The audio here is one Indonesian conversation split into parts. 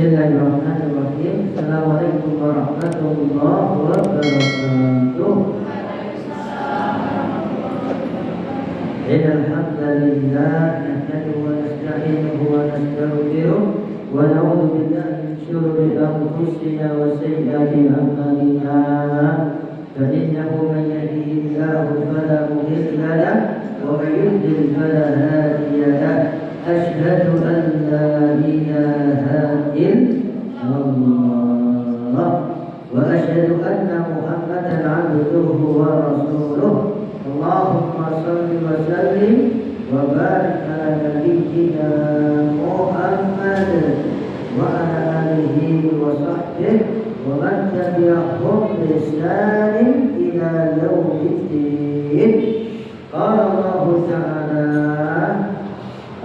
Bismillahirrahmanirrahim. Assalamualaikum warahmatullahi wabarakatuh. Innal hamdalillah nahmaduhu wa nasta'inuhu wa nastaghfiruh wa na'udzu billahi min shururi anfusina wa sayyiati a'malina. Fa innahu man yahdihillahu fala mudilla lahu wa man yudlil fala hadiya lahu. Asyhadu an la ilaha illallah wa asyhadu anna Muhammadan 'abduhu wa rasuluh. Allahumma shalli wa sallim wa barik ala nabiyyina Muhammad wa ala alihi wa sahbihi wa man tabi'ahum bi ihsanin ila yaumiddin. Qala Allah ta'ala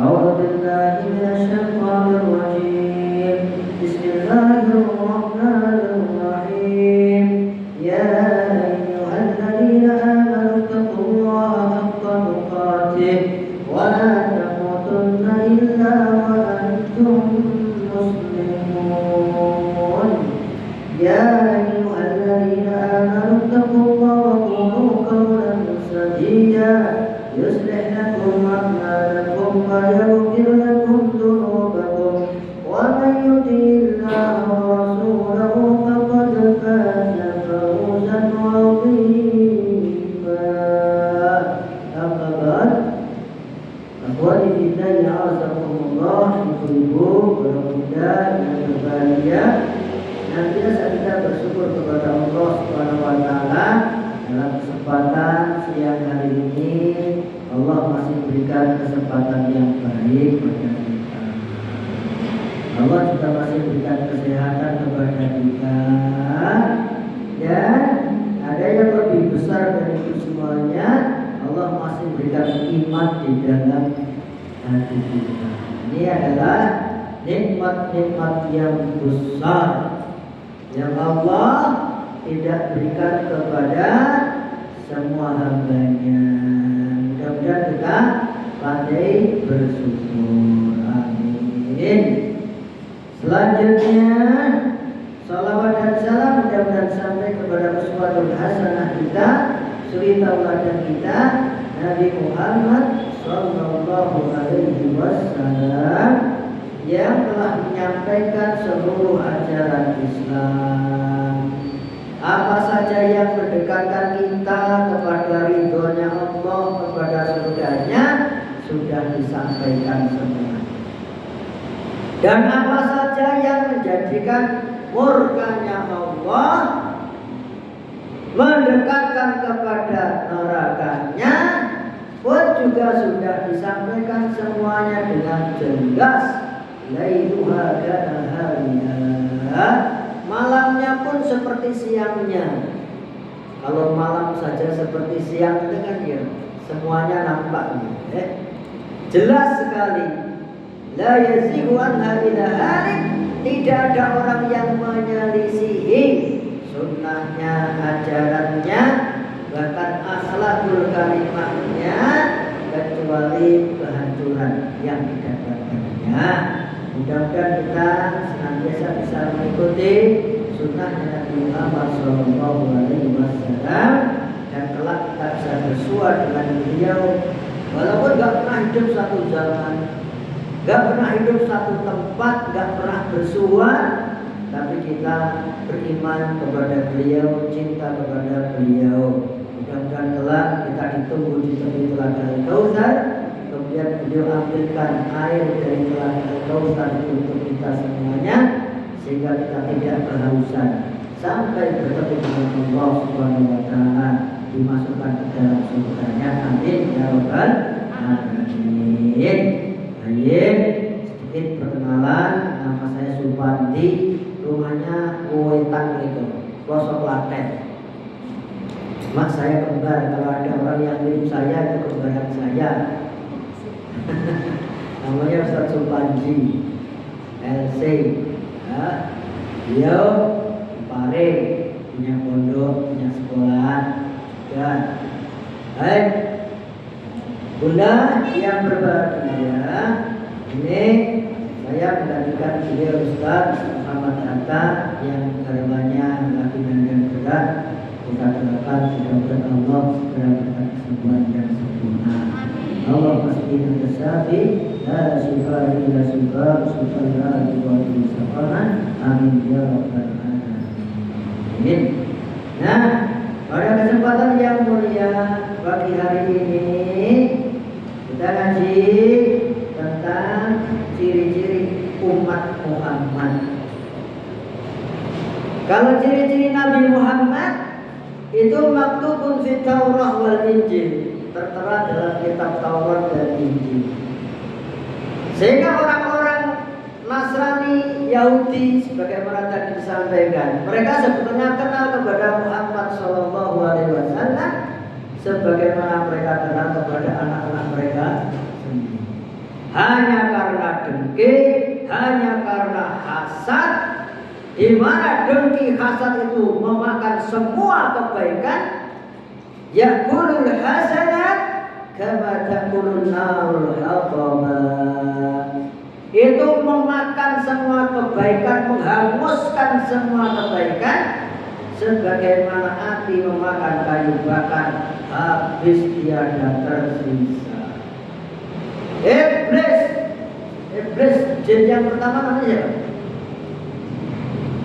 أعوذ بالله من الشيطان الرجيم بسم الله الرحمن الرحيم يا أيها الذين آمنوا اتقوا الله حق تقاته ولا تموتن إلا وأنتم مسلمون يا أيها الذين آمنوا اتقوا الله وقولوا قولا سديدا يصلح لكم أعمالكم ويغفر لكم ذنوبكم ومن يطع الله ورسوله فقد فاز فوزا عظيما. أما بعد أخواني في الله أعزكم الله ibu-ibu, pemuda yang berbahagia. Nantinya kita bersyukur kepada Allah Subhanahu wa taala dalam kesempatan siang hari ini Allah masih berikan kesempatan yang baik kepada kita. Allah juga masih berikan kesehatan kepada kita. Dan ada yang lebih besar dari itu semuanya, Allah masih berikan iman di dalam hati kita. Ini adalah nikmat-nikmat yang besar yang Allah tidak berikan kepada semua hambanya. Mudah-mudahan kita pandai bersyukur. Amin. Selanjutnya salawat dan salam mudah-mudahan sampai kepada uswatun hasanah kita, suri tauladan kita, Nabi Muhammad sallallahu alaihi wasallam yang telah menyampaikan seluruh ajaran Islam. Apa saja yang mendekatkan kita kepada ridhonya Allah, kepada surganya, sudah disampaikan semua. Dan apa saja yang menjadikan murkanya Allah, mendekatkan kepada nerakanya, pun juga sudah disampaikan semuanya dengan jelas. Lailuha kanahariha, malamnya pun seperti siangnya. Kalau malam saja seperti siang itu kan ya semuanya nampak jelas sekali. La yazighu anha illa halik, tidak ada orang yang menyelisihi sunnahnya, ajarannya, bahkan akhlakul karimahnya, kecuali kehancuran yang didapatkannya. Mudah-mudahan kita senantiasa bisa mengikuti sunnah Nabi Muhammad SAW dan kelak kita bisa bersua dengan beliau. Walaupun gak pernah hidup satu zaman, gak pernah hidup satu tempat, gak pernah bersua, tapi kita beriman kepada beliau, cinta kepada beliau. Mudah-mudahan kelak kita ditunggu di tepi telaga Al-Kautsar. Kemudian beliau ambilkan air dari telaga Al-Kautsar untuk kita semuanya, sehingga kita tidak kehausan sampai bertemu dengan Allah Subhanahu wa taala, dimasukkan ke dalam surganya. Amin ya rabbal alamin. Baik, sedikit perkenalan, nama saya Supandi, rumahnya Wetan itu, Pelosok Klaten. Mak saya kembar, kalau ada orang yang mirip saya itu kembaran saya. Namanya Ustaz Supandi LC. Ya, beliau Pare, punya pondok, punya sekolah. Ya, baik. Bunda yang berbahagia, ini Saya menggantikan beliau Ustaz Muhammad Hatta yang karyanya lagi yang berat. Kita doakan mudah-mudahan Allah segera berikan kesembuhan yang sempurna. Allah pasti yang tersafi, la syifaa illa syifaa, syifaa la yughadiru saqaman. Amin ya rabbal alamin. Nah, pada kesempatan yang mulia pagi hari ini kita ngaji tentang ciri-ciri umat Muhammad. Kalau ciri-ciri Nabi Muhammad itu maktubun fi Taurah wal Injil, tertera dalam kitab Taurat dan Injil. Sehingga orang-orang Nasrani, Yahudi, sebagaimana tadi disampaikan, mereka sebetulnya kenal kepada Muhammad Shallallahu Alaihi Wasallam sebagaimana mereka kenal kepada anak-anak mereka sendiri. Hanya karena dengki, hanya karena hasad, di mana dengki hasad itu memakan semua kebaikan. Yakulul hasanat kama takulun narul haqama. Itu memakan semua kebaikan, menghanguskan semua kebaikan, sebagaimana api memakan kayu bakar, habis tiada tersisa. Iblis jin yang pertama namanya siapa?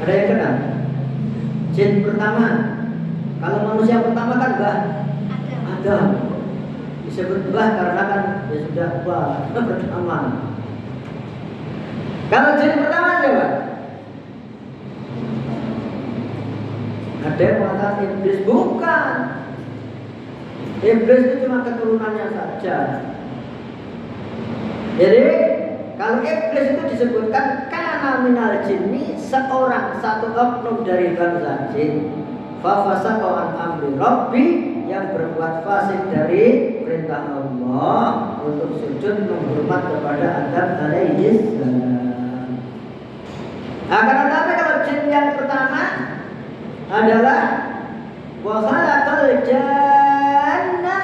Ada yang kenal? Jin pertama. Kalau manusia pertama kan Adam. Disebut Mbah karena kan ya sudah Mbah pertama. Kalau jin pertama siapa? Ada yang mengatakan iblis, bukan. Iblis itu cuma keturunannya saja. Jadi kalau iblis itu disebutkan kana minal jinni, seorang satu oknum dari bangsa jin. Fa fasaqa an amri rabbi, yang berbuat fasik dari perintah Allah untuk sujud menghormat kepada Adam alaihi salam. Akan tetapi kalau jin yang pertama adalah wa khalaqal janna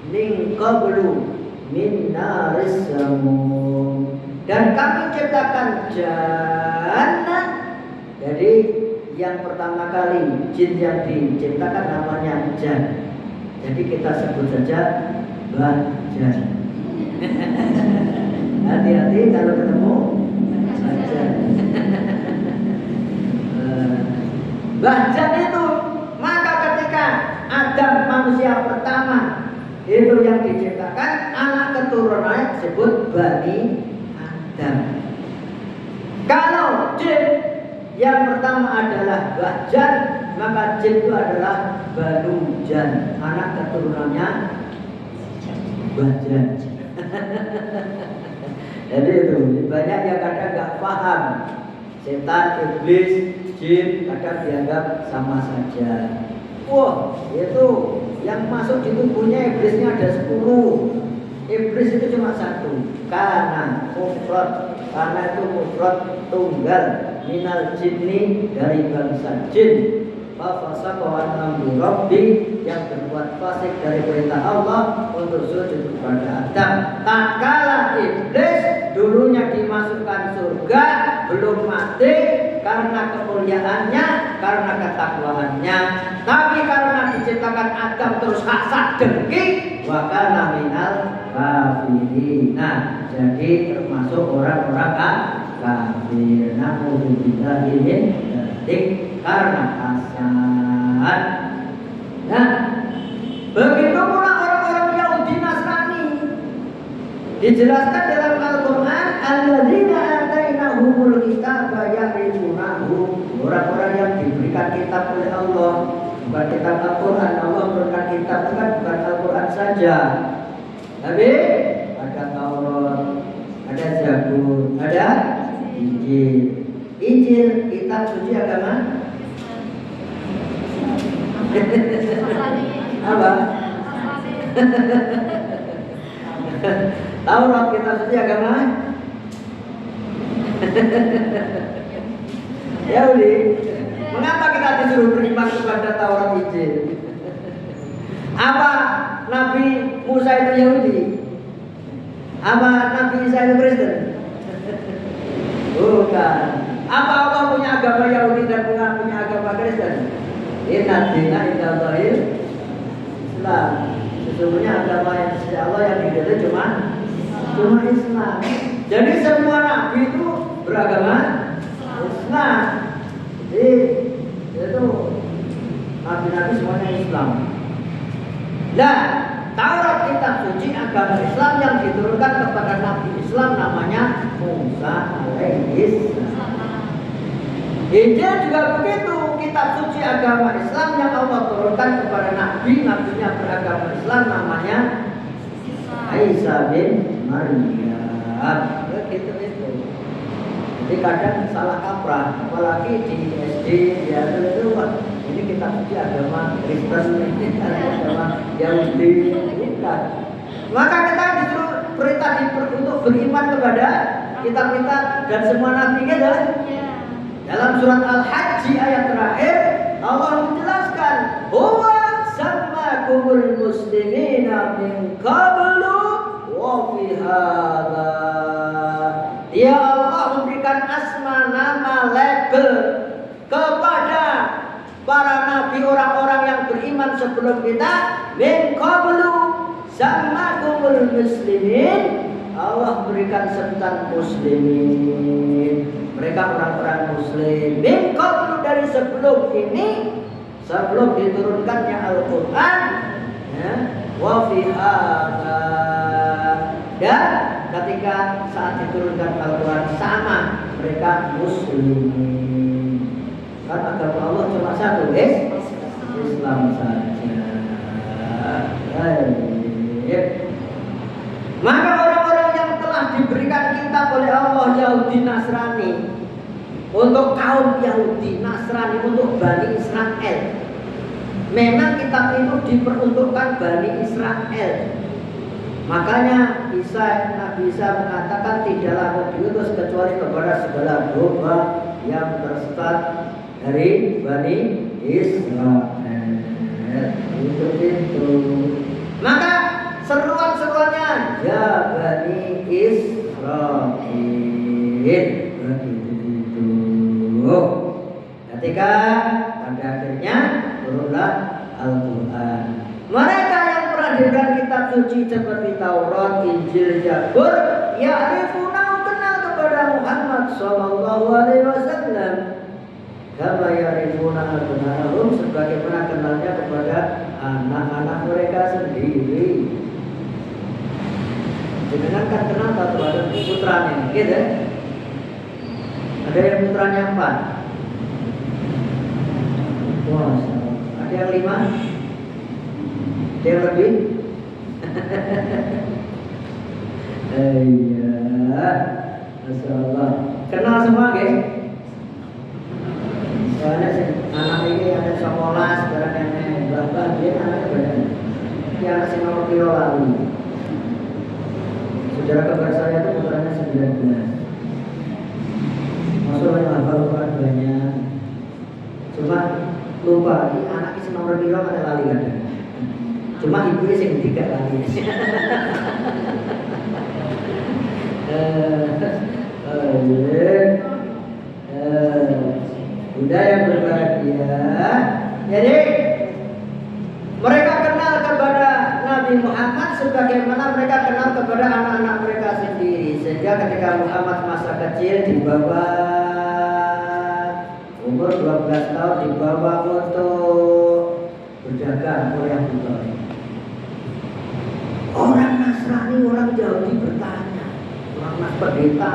min qablu min naris samum, dan kami ciptakan jannah. Jadi yang pertama kali jin yang diciptakan namanya jan. Jadi kita sebut saja Mbah Jan. Hati-hati kalau ketemu Jan. Mbah Jan itu, maka ketika Adam manusia pertama itu yang diciptakan, anak keturunannya disebut Bani Adam. Kalau jin yang pertama adalah Mbah Jan, maka jin itu adalah Banu Jan, anak keturunannya Mbah Jan. Jadi itu banyak yang kadang nggak paham. Setan, iblis, jin kadang dianggap sama saja. Wah, itu yang masuk di tubuhnya iblisnya ada 10. Iblis itu cuma satu. Karena mufrad, karena itu mufrad tunggal, minal jinni, dari bangsa jin. Fafasaqa an amri rabbi, yang berbuat fasik dari perintah Allah untuk sujud kepada Adam. Tatkala iblis dulunya dimasukkan surga, belum mati karena kemuliaannya, karena ketakwaannya. Tapi karena diciptakan Adam terus hasad dengki, wa kana minal kafirin. Nah, jadi termasuk orang-orang kafir. Na'udzubillahi min dzalik, karena hasad. Nah, begitu pula orang-orang Yahudi Nasrani. Dijelaskan dalam Al-Quran, alladzina atainahumul kitaba ya'rifunahu, orang-orang yang diberikan kitab oleh Allah. Bukan kitab Al-Quran, Allah berikan kitab itu kan bukan Al-Quran saja, tapi ada Taurat, ada Zabur, ada Injil. Injil, kitab suci agama. Apa? Taurat, kitab suci agama. Ya Uli, mengapa kita disuruh beriman kepada Taurat, Injil? Apa Nabi Musa itu Yahudi? Apa Nabi Isa itu Kristen? Bukan. Apa Allah punya agama Yahudi dan punya agama Kristen? Inna dina indallahil Islam. Sesungguhnya agama yang sisi Allah yang diridhoi cuma Islam. Jadi semua nabi itu beragama Islam. Jadi itu nabi-nabi semuanya Islam. Nah, Taurat kitab suci agama Islam yang diturunkan kepada nabi Islam namanya Musa alaihissalam. Injil juga begitu, kitab suci agama Islam yang Allah turunkan kepada nabinya beragama Islam namanya Isa bin Maryam. Begitu itu. Jadi kadang salah kaprah, apalagi di SD ya itu ini kitab suci agama Kristen, ini agama Yahudi, bukan. Maka kita disuruh perintah untuk beriman kepada kitab-kitab dan semua nabi kita. Dalam surat Al-Hajj ayat terakhir Allah menjelaskan huwa sammakumul muslimina min qablu wa fi hadza. Ya Allah memberikan asma, nama, label kepada para nabi orang-orang yang beriman sebelum kita min qablu sammakumul muslimin. Allah berikan sebutan muslimin, mereka orang-orang muslim. Min qablu dari sebelum ini, sebelum diturunkannya Al-Quran, ya, wa fi hadza. Dan ketika saat diturunkan Al-Quran sama mereka muslimin. Kan agama Allah cuma satu, Islam saja. Maka orang-orang yang telah diberikan kitab oleh Allah Yahudi Nasrani, untuk kaum Yahudi Nasrani, untuk Bani Israel, memang kitab itu diperuntukkan Bani Israel. Makanya Nabi Isa mengatakan tidaklah aku diutus kecuali kepada segala domba yang tersesat dari Bani Israel. Itu. Maka seruan-seruannya ya Bani Israel. Begitu. Ketika pada akhirnya turunlah Al-Quran. Mereka yang pernah diberikan kitab suci seperti Taurat, Injil, Zabur, ya'rifuna kenal kepada Muhammad sallallahu alaihi wasallam. Kama ya'rifuna abna'ahum, sebagaimana kenalnya kepada anak-anak mereka sendiri. Jangan kan kenal satu ada putranya, gitu. Ada yang putranya 4. Wah, ada yang 5. Ada yang lebih. Iya, Masya Allah. Kenal semua, guys. Soalnya anak ini ada 19, sekarang nenek berapa dia anaknya berapa? Dia anak si nomor kilo lalu. Saudara kembar saya itu putranya 19. Masuk yang hafal Quran banyak. Cuma lupa, ini anak si nomor kilo ada lali kadang. Cuma ibunya sih tidak lali. Bunda yang berbahagia. Jadi mereka kenal kepada Nabi Muhammad sebagaimana mereka kenal kepada anak-anak mereka sendiri. Sehingga ketika Muhammad masa kecil dibawa umur 12 tahun dibawa untuk berdagang oleh Abu Thalib. Orang Nasrani, orang Yahudi bertanya, orang pendeta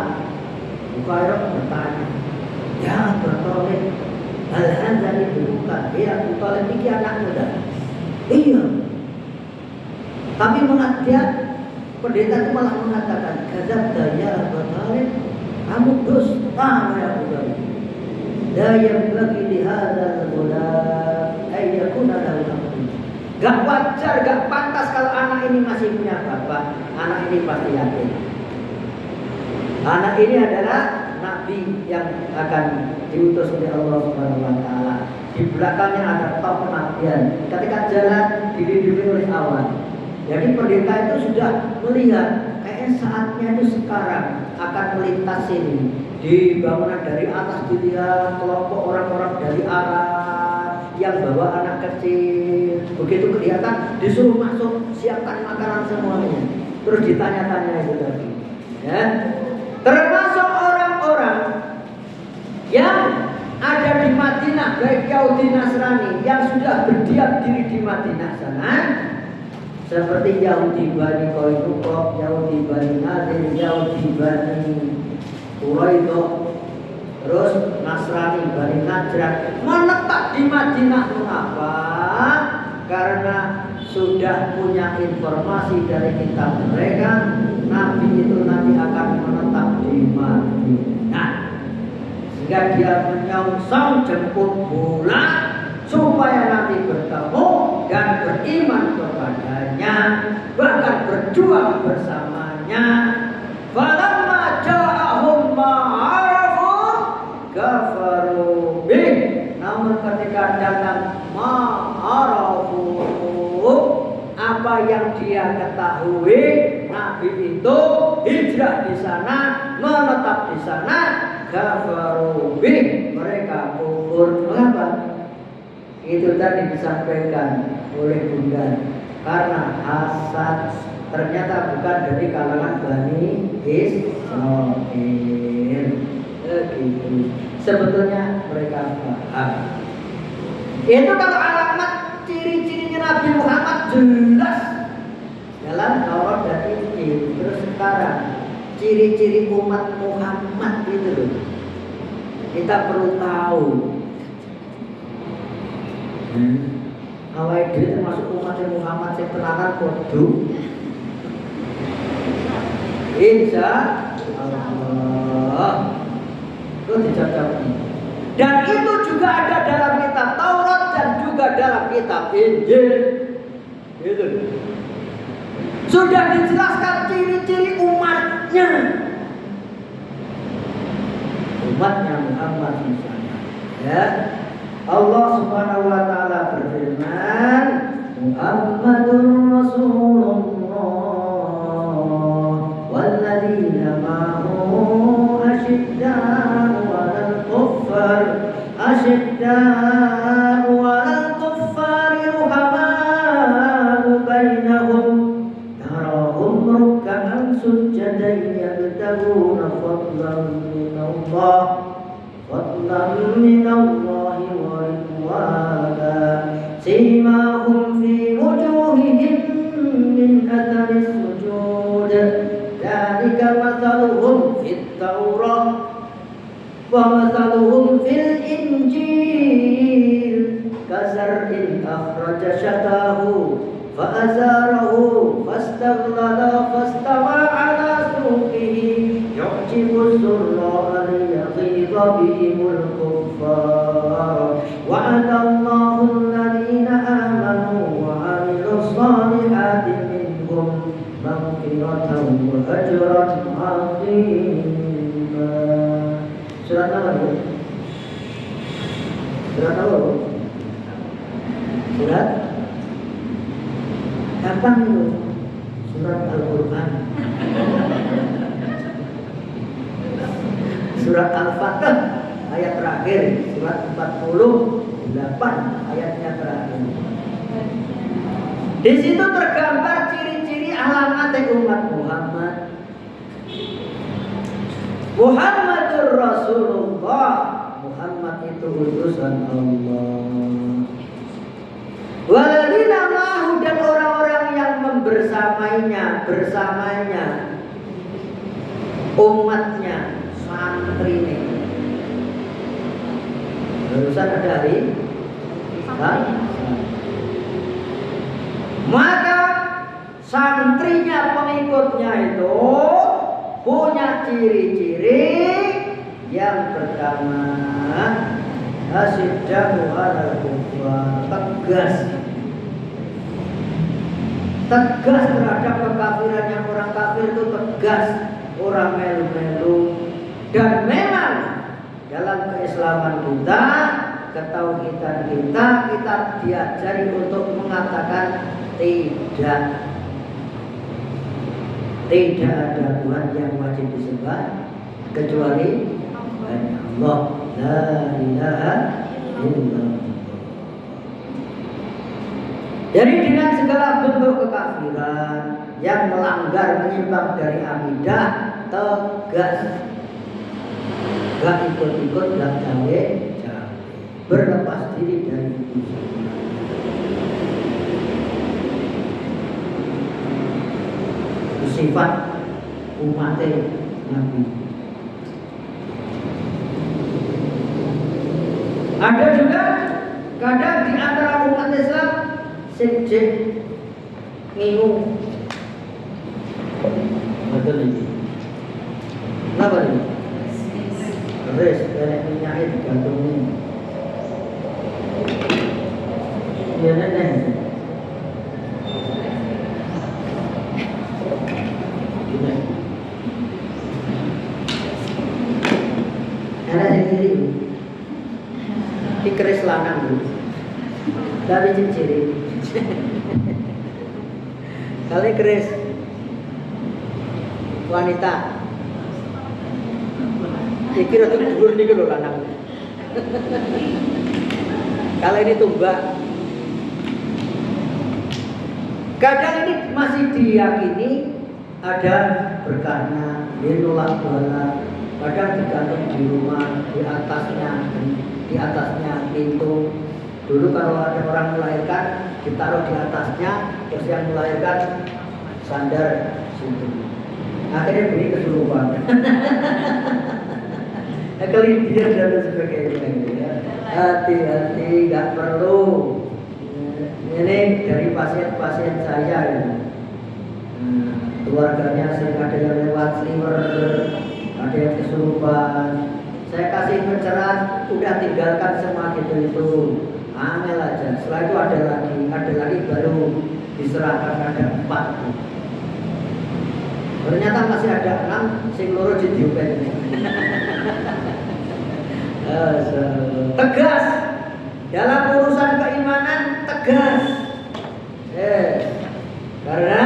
Bukairah bertanya, ya Abu Thalib, hal-hal dibuka, ya Abu Thalib ini anak muda. Iya. Tapi dia pendeta itu malah mengatakan, kadzabta ya Abu Thalib, kamu dusta ya Abu Thalib. La yanbaghi li hadzal ghulam ay yakuna lahu abun. Gak wajar, gak pantas kalau anak ini masih punya bapak. Anak ini pasti yakin. Anak ini adalah nabi yang akan diutus oleh Allah Subhanahu wa taala. Di belakangnya ada top kenabian. Ketika jalan dilindungi oleh awan. Jadi pendeta itu sudah melihat kayaknya saatnya itu sekarang akan melintas ini. Di bangunan dari atas dilihat kelompok orang-orang dari Arab yang bawa anak kecil. Begitu kelihatan disuruh masuk, siapkan makanan semuanya. Terus ditanya-tanya itu tadi. Ya. Termasuk orang-orang yang ada di Madinah, baik Yahudi Nasrani yang sudah berdiam diri di Madinah sana, seperti Yahudi Bani Qainuqa, Yahudi Bani Nadir, Yahudi Bani Quraidah, terus Nasrani Bani Najran menetap di Madinah. Mengapa? Karena sudah punya informasi dari kitab mereka, Nabi itu nanti akan menetap di Madinah, sehingga dia menyongsong jemput bola supaya nanti bertemu dan beriman kepadanya, bahkan berjuang bersamanya. Falamma ja'ahum ma'arafu kafaru bih. Namun ketika datang ma'arafu, apa yang dia ketahui, Nabi itu hijrah di sana, menetap di sana, kafaru bih, mereka kufur. Mengapa? Itu tadi disampaikan oleh Bunda, karena hasad ternyata bukan dari kalangan Bani Israil. Begitu. Sebetulnya mereka paham. Itu kalau alamat ciri-cirinya Nabi Muhammad jelas dalam Taurat dan Injil. Terus sekarang ciri-ciri umat Muhammad itu loh, kita perlu tahu. Awal diri termasuk umat Muhammad yang tenanan kudu insya Allah itu dijawab. Dan itu juga ada dalam kitab Taurat dan juga dalam kitab Injil. Itu sudah dijelaskan ciri-ciri umatnya Muhammad misalnya. Ya, Allah Subhanahu wa taala berfirman, Muhammadur Rasulullah walladzina ma'ahu asyidda'u 'alal kuffari ruhama'u bainahum tarahum ruk'an sujjadan yabtaguna fadlan minallahi wa ridwana simahum fi wujuhihim min atharis sujud dzalika mathaluhum fit Taurah wa mathaluhum fil Injil kazar'in akhraja shatahu fa'azarahu fastaghlala fastawa 'ala suqihi yu'jibu as-surra liyaghiza bihimul kuffar wa'adallahu alladhina amanu wa 'amilus salihati minhum maghfiratan wa ajran 'azima. Surat apa itu? Surat apa? Surat kapan itu? Surat Al-Quran. Surat Al-Fatah ayat terakhir, surat 48 ayatnya terakhir. Di situ tergambar ciri-ciri alamat umat Muhammad. Muhammadur Rasulullah, Muhammad itu utusan Allah. Walladzina ma'ahu, dan orang-orang yang bersamanya umatnya, santri ini. Barusan ada hari maka santrinya, pengikutnya itu punya ciri-ciri. Yang pertama, asyiddahu 'alal kuffar, tegas terhadap kekafirannya. Orang kafir itu tegas, orang melu-melu. Dan memang dalam keislaman kita, ketauhidan kita diajari untuk mengatakan tidak ada Tuhan yang wajib disembah kecuali hanya Allah, la ilaha illallah. Jadi dengan segala bentuk kekafiran yang melanggar menyimpang dari akidah, tegas, gak ikut-ikut dan cawe, berlepas diri dari itu. Sifat umat Nabi. Ada juga kadang di antara umat Islam sing ngingung. Betul ini. Kenapa ini? Terus dari minyaknya digantungin. Ya nenek. Ada yang kiri. Dikeris lanang dulu. Dari ciri. Kali keris wanita. Iki rada dhuwur niku lho lanang. Kalau ini tumbak. Kadang ini masih diyakini ada berkahnya, dinolak bola. Kadang digantung di rumah, di atasnya pintu. Dulu kalau ada orang melahirkan, ditaruh di atasnya, terus yang melahirkan sandar situ. Akhirnya beri kesurupan. Kelindian dan sebagainya gitu ya. Hati-hati, nggak perlu. Ini dari pasien-pasien saya ya. Keluarganya sering ada yang lewat sliver, ada yang kesurupan. Saya kasih pencerahan, udah tinggalkan semua gitu itu. Angel aja. Setelah itu ada lagi baru diserahkan, ada 4. Ternyata masih ada 6 sing loro ditiupen ini. Tegas dalam urusan keimanan, tegas. Karena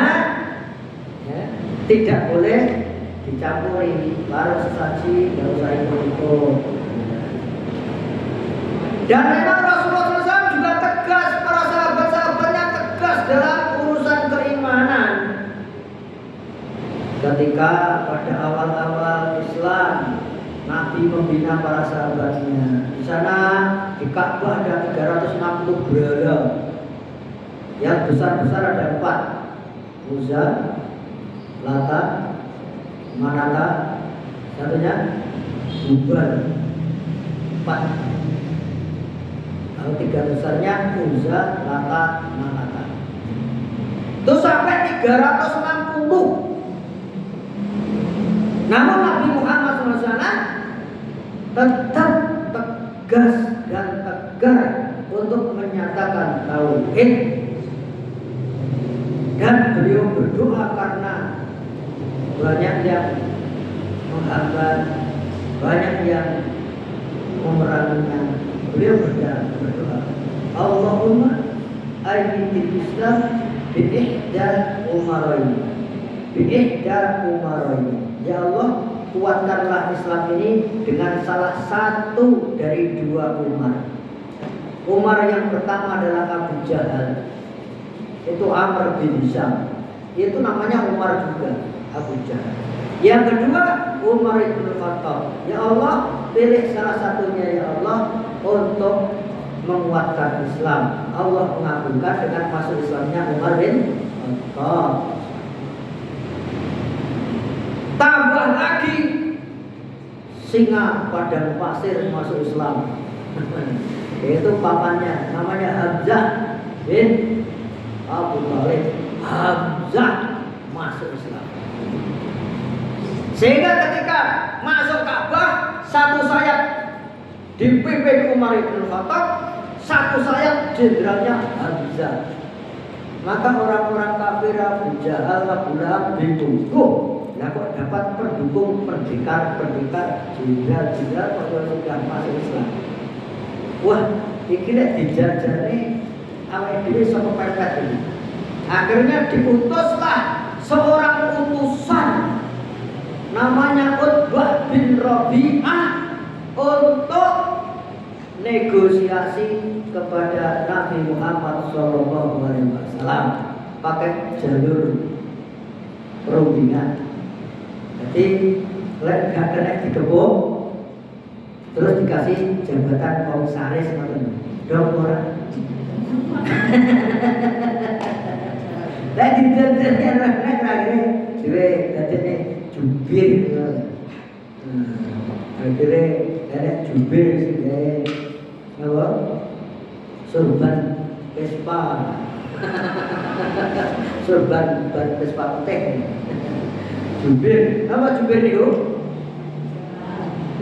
tidak boleh dicampuri baru sesaji, baru usah ikut. Dan memang Rasulullah SAW juga tegas, para sahabat-sahabatnya tegas dalam urusan keimanan. Ketika pada awal-awal Islam, Nabi membina para sahabatnya. Di sana di Ka'bah ada 360 berhala. Yang besar-besar ada 4. Uzza, Lata, Manata, satunya Hubal. 4. Kalau 3 besarnya Uzza, Lata, Manata. Itu sampai 360. Namun Nabi Muhammad SAW tetap tegas dan tegar untuk menyatakan tauhid. Dan beliau berdoa karena banyak yang menghambat, banyak yang memeranginya. Beliau berdoa, Allahumma ayyidil Islam bi'ihda umaraini. Ya Allah, kuatkanlah Islam ini dengan salah satu dari 2 Umar. Umar yang pertama adalah Abu Jahal. Itu Amr bin Hisham. Itu namanya Umar juga, Abu Jahal. Yang kedua Umar bin Khattab. Ya Allah, pilih salah satunya ya Allah untuk menguatkan Islam. Allah mengabulkan dengan masuk Islamnya Umar bin Khattab. Tambah lagi singa padang pasir masuk Islam. Yaitu pamannya namanya Hamzah bin Abu Thalib. Hamzah masuk Islam. Sehingga ketika masuk Ka'bah, satu sayap dipimpin Umar bin Khattab, satu sayap jenderalnya Hamzah. Maka orang-orang kafir Abu Jahal, Abu Lahab bingung. Nah kok dapat pendekar jenderal kalau sudah masuk Islam. Wah, iki nek dijajani awake dhewe saka pepet ini. Akhirnya diutuslah seorang utusan namanya Utbah bin Rabi'ah untuk negosiasi kepada Nabi Muhammad SAW pakai jalur perundingan. Jadi lek gak kena dikepung terus dikasih jabatan komisaris ngoten. Dong ora. Lah ditentukan akhirnya dhewe dadine jubir. Akhirnya ada jubir sing apa? Sorban Vespa. Sorban Vespa teh. Jubir, apa jubir niku?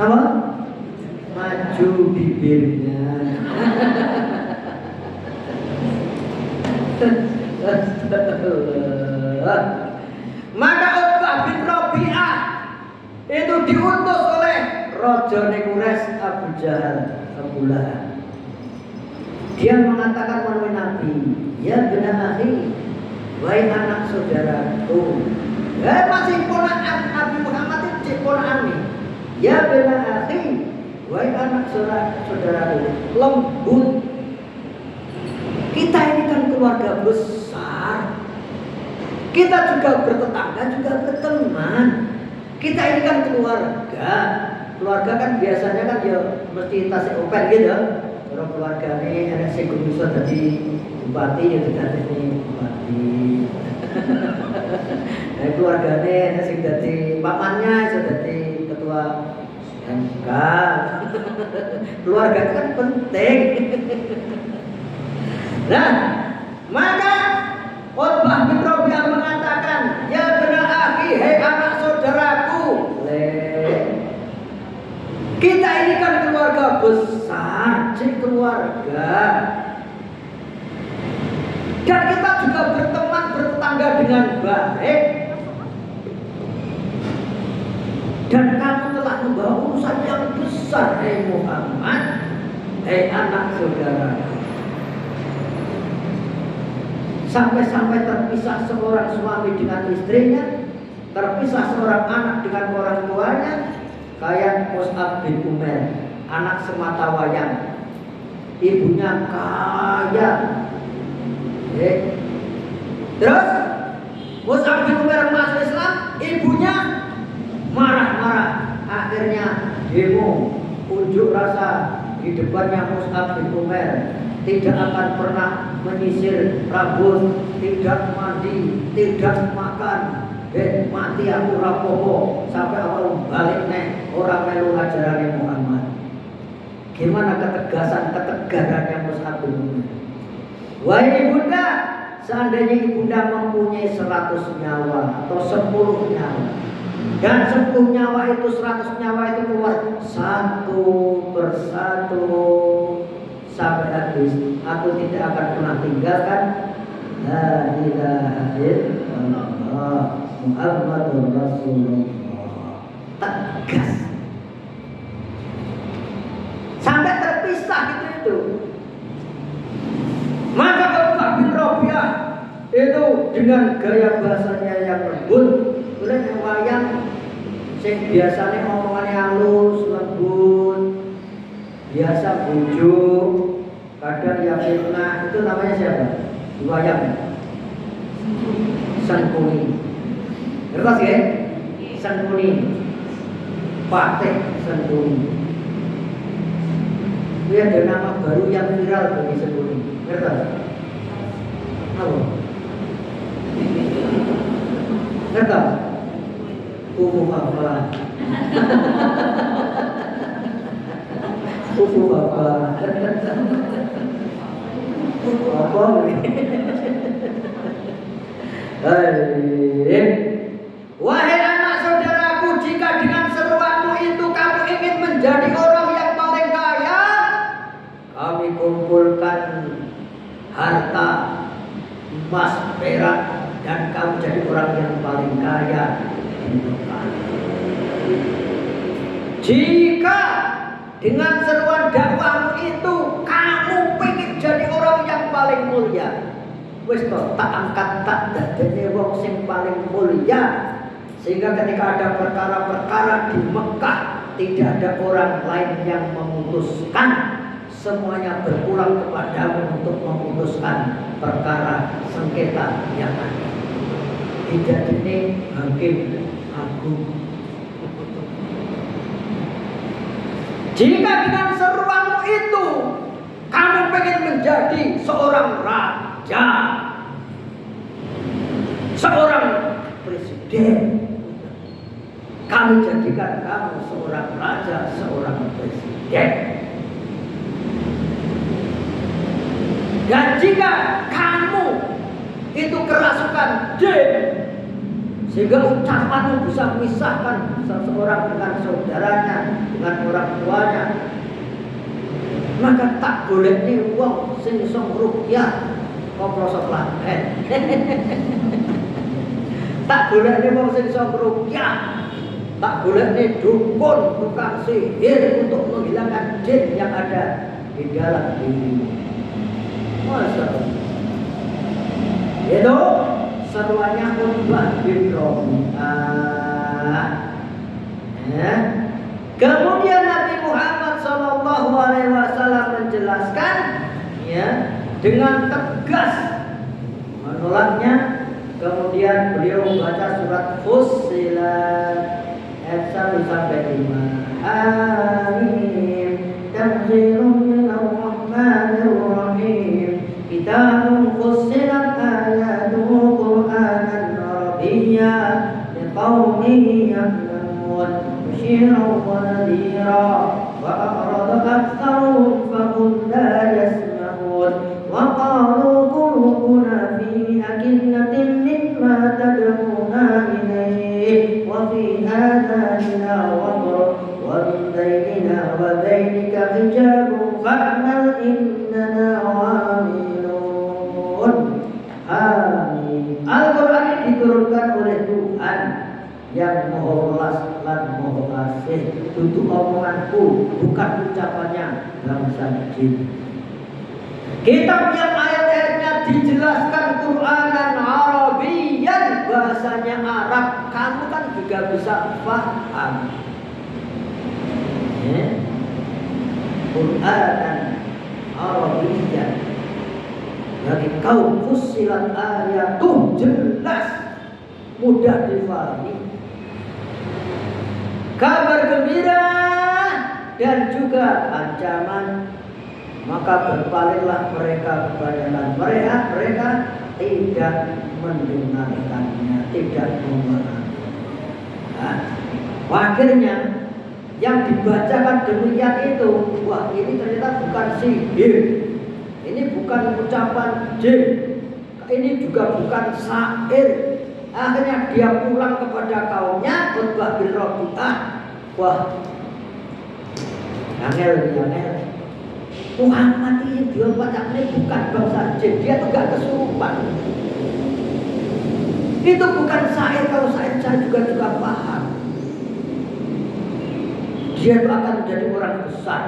Nama? Maju bibirnya. Maka Utbah bin Rabi'ah itu diutus oleh Raja Quraisy Abu Jahal, Abu Lahab. Dia mengatakan melalui Nabi, ya benar akhi, wahai anak saudaraku. Masih ponakan Nabi Muhammad itu ponakan nih. Ya benar akhi, wahai anak saudaraku, lembut. Kita ini kan keluarga besar. Kita juga bertetangga, juga berteman. Kita ini kan keluarga. Keluarga kan biasanya kan ya mesti tasik open gitu. Kalau keluarga ini ada sing bisa jadi bupati ya jadi bupati. Nah, keluarga ini ada sing jadi pamannya bisa jadi ketua MK. Keluarga kan penting. Nah, maka Utbah bin Rabi'ah mengatakan, ya benar akhi, hei anak saudaraku. Kita ini kan keluarga besar, keluarga. Dan kita juga berteman, bertetangga dengan baik. Dan kamu telah membawa urusan yang besar, hei Muhammad, hei anak saudaraku. Sampai-sampai terpisah seorang suami dengan istrinya, terpisah seorang anak dengan orang tuanya, kayak Mus'ab bin Umair, anak semata wayang, ibunya kaya. Terus Mus'ab bin Umair masuk Islam, ibunya marah-marah, akhirnya demo, unjuk rasa di depannya Mus'ab bin Umair. Tidak akan pernah menyisir rambut, tidak mandi, tidak makan. Mati aku rapopo sampai awal balik nek orang melu ajaran Muhammad. Gimana ketegasan ketegarannya Mus'ab bin Umair? Wahai ibunda, seandainya ibunda mempunyai 100 nyawa atau 10 nyawa, dan 10 nyawa itu 100 nyawa itu keluar satu persatu sampai habis, aku tidak akan pernah tinggalkan la ilaha illallah Muhammadur Rasulullah. Tegas sampai terpisah gitu. Maka Utbah bin Rabi'ah itu dengan gaya bahasanya yang lembut, boleh wayang sing biasanya omongannya halus, lembut, biasa bujuk, kadang yang fitnah, itu namanya siapa? Wayang Sangkuni. Ngerti ya? Sangkuni, Patih Sangkuni. Itu ada nama baru yang viral bagi Sangkuni. Ngerti? Apa? Ngerti? Kufu apa? Kufu apa? Apa ini? Wahai anak saudaraku, jika dengan seruanmu itu kamu ingin menjadi orang yang paling kaya, kami kumpulkan harta emas perak dan kamu jadi orang yang paling kaya di Mekah. Jika dengan seruan dakwahmu itu kamu ingin jadi orang yang paling mulia, wis to tak angkat tak dadene wong sing paling mulia, sehingga ketika ada perkara-perkara di Mekah tidak ada orang lain yang memutuskan, semuanya berpulang kepadamu untuk memutuskan perkara sengketa yang ada. Tidak ini hakim agung. Jika dengan seruanmu itu kamu pengen menjadi seorang raja, seorang presiden, kami jadikan kamu seorang raja, seorang presiden. Dan jika kamu itu kerasukan jin, sehingga ucapanmu bisa memisahkan seseorang dengan saudaranya, dengan orang tuanya, maka tak boleh nih wong sing iso ngruqyah koprosok laten. Tak boleh nih wong sing iso ngruqyah, tak boleh nih dukun, tukang sihir untuk menghilangkan jin yang ada di dalam diri. Masa itu seruannya Utbah bin Rabi'ah. Kemudian Nabi Muhammad SAW menjelaskan, ya, dengan tegas menolaknya. Kemudian beliau membaca surat Fussilat ayat 1 sampai 5. Amin. Tanzilun minar rahmanir rahim. Kitabun fussilat ayatuhu Qur'anan Arabiyyan liqaumin ya'lamun basyiran wa nadhira wa a'rada aktsaruhum fahum la yasma'un wa qalu qulubuna fi akinnatin mimma tad'una ilayhi wa fi adhanina waqr wa min bainina wa bainika hijabun fa'mal innana 'amilun. Amin. Al-Quran diturunkan oleh Tuhan yang Maha Welas lan Maha Kasih. Itu omonganku, bukan ucapannya bangsa jin. Kitab yang ayat-ayatnya dijelaskan Qur'anan Arabiyyan, bahasanya Arab, kamu kan juga bisa paham. Qur'anan Arabiyyan, bagi kaum fussilat ayatuh, jelas, mudah difahami. Kabar gembira dan juga ancaman, maka berpalinglah mereka kepada mereka tidak mendengarkannya, tidak memahaminya. Akhirnya yang dibacakan demikian itu, wah ini ternyata bukan sihir, ini bukan ucapan jin, ini juga bukan syair. Akhirnya dia pulang kepada kaumnya, Utbah bin Rabi'ah. Wah, angel. Muhammad ini dia bacanya bukan bangsa jin, dia tuh gak kesurupan. Itu bukan syair, kalau syair saya juga paham. Dia itu akan menjadi orang besar.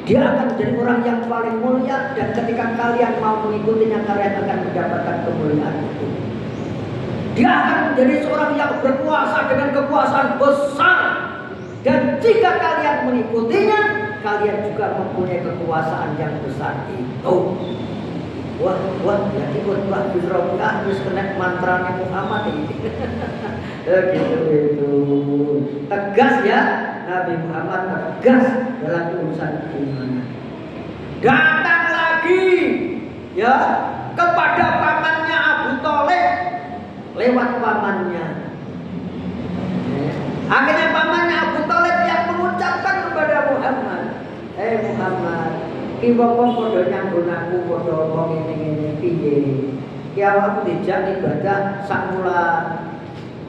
Dia akan menjadi orang yang paling mulia, dan ketika kalian mau mengikutinya, kalian akan mendapatkan kemuliaan itu. Dia akan menjadi seorang yang berkuasa dengan kekuasaan besar, dan jika kalian mengikutinya, kalian juga mempunyai kekuasaan yang besar itu. Wah, jadi Utbah bin Rabi'ah harus kena mantranya Muhammad ini. Gitu itu. Tegas ya, Nabi Muhammad tegas dalam urusan keimanan. Datang lagi ya kepada pamannya Abu Thalib lewat pamannya. Akhirnya pamannya Abu Thalib yang mengucapkan kepada Muhammad, Muhammad, ki wong padha nyambut aku padha wong ngene piye? Ki awakku dijak ibadah sak wulan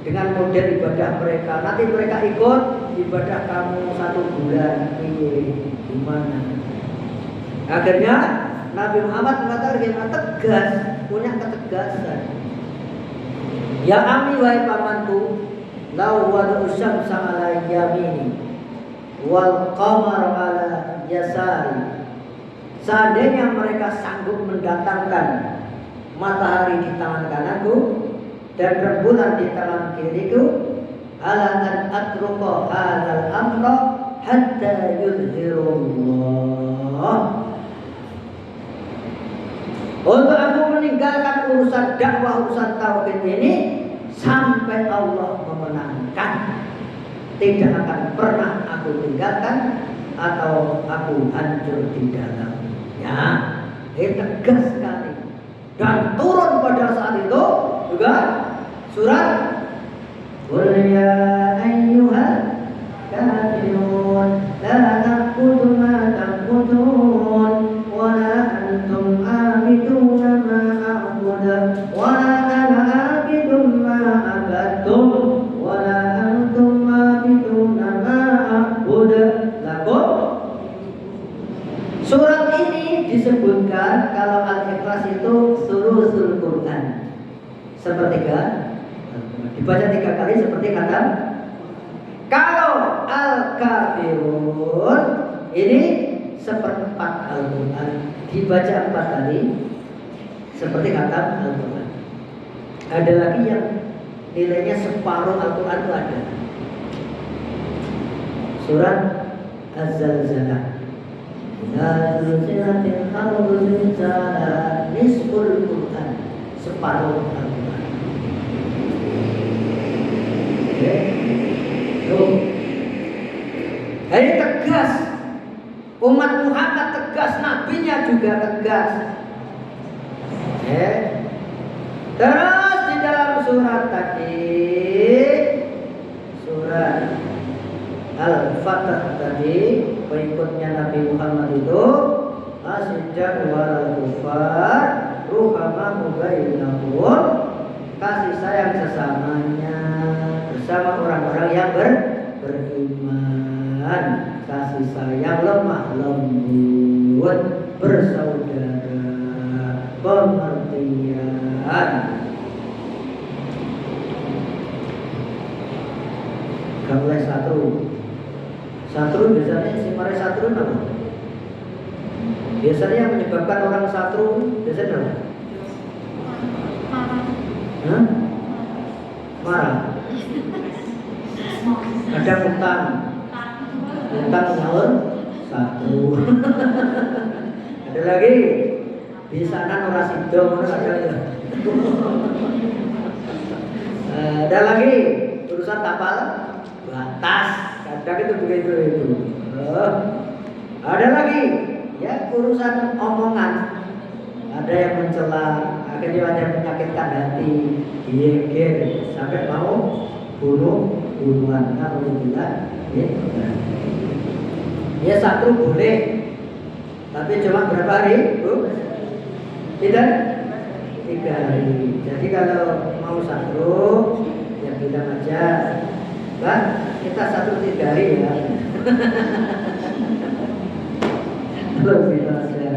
dengan model ibadah mereka. Nanti mereka ikut ibadah kamu 1 bulan piye? Gimana? Akhirnya Nabi Muhammad mengatakan tegas, punya ketegasan. Ya ami wahai pamanku, lau wadu syamsa ala yamini wal qamar ala yasari. Seandainya mereka sanggup mendatangkan matahari di tangan kananku dan rembulan di tangan kiriku, ala an atruqa hadzal amra hatta yuzhirullah. Untuk aku meninggalkan urusan dakwah, urusan tauhid ini sampai Allah memenangkan. Tidak akan pernah aku tinggalkan atau aku hancur di dalamnya. Ini tegas sekali. Dan turun pada saat itu juga surat Qul ya ayyuhal kafirun la ta'budu ma ta'budun wa la antum a'biduna ma a'budu wa la ana a'bidun ma abadtum wa la antum a'biduna ma a'budu lakum. Surat ini disebutkan kalau Al-Ikhlas itu sulusul Quran, sepertiga, dibaca 3 kali seperti kata. Kalau Al-Kafirun ini seperempat Al-Quran, dibaca 4 kali seperti kata Al-Quran. Ada lagi yang nilainya separuh Al-Quran itu ada. Surat Az-Zalzalah. Zulzilatil ardu zilzalaha, nisful Quran, separuh Al-Quran. Oke. Tuh. Jadi tegas. Umat Muhammad tegas, nabinya juga tegas. Terus di dalam surat tadi, surat Al-Fatah tadi, pengikutnya Nabi Muhammad itu asyidda walal kufar ruhamahu bainahum, kasih sayang sesamanya bersama orang-orang yang beriman, kasih sayang lemah lembut, bersaudara, pengertian. Gak boleh satru biasanya si mare satru apa? Biasanya yang menyebabkan orang satru biasanya apa? Hah? Marah. Ada utang menyaur satru. Ada lagi bisanan ora sidong ada ya. Ada lagi urusan tapal batas, kadang itu begitu itu. Ada lagi ya urusan omongan, ada yang mencela, akhirnya ada yang menyakitkan hati, geger sampai mau bunuhan. Kalau bilang ya satu boleh, tapi cuma berapa hari, Bu? Tidak 3 hari. Jadi kalau mau satu ya bilang aja, Bang, kita 1 3 hari ya. Lebih aja.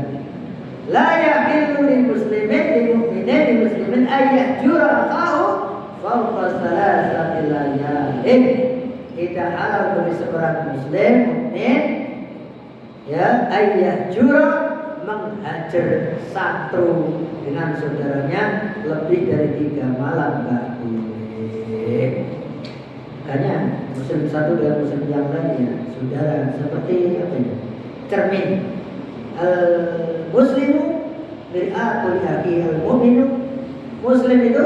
La yahillu lil muslimin lil mu'minin lil muslimin ayyahjura akhahu fawqa salasati layalin. Tidak halal bagi seorang muslim mukmin ya ayyahjura, menghajar satu dengan saudaranya lebih dari 3 malam, enggak boleh. Makanya muslim satu dengan muslim yang lainnya saudara, seperti apa ya? Cermin. Muslimu mir'atul akhil mu'minu. Muslim itu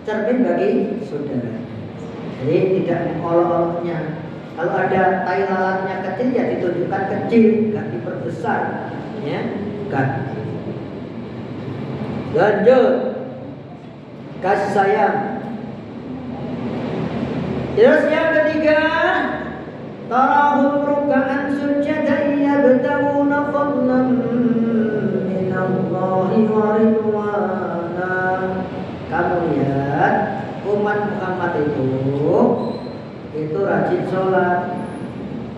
cermin bagi saudara. Jadi tidak mengolok-oloknya. Kalau ada tai lalatnya kecil ya ditunjukkan kecil, enggak diperbesar, ya. Kan. Lanjut. Kasih sayang. Terus yang ketiga, tarahum ruk'an sujadan yabtaguna fadlan minallahi wa ridwana. Kamu lihat umat Muhammad itu rajin sholat,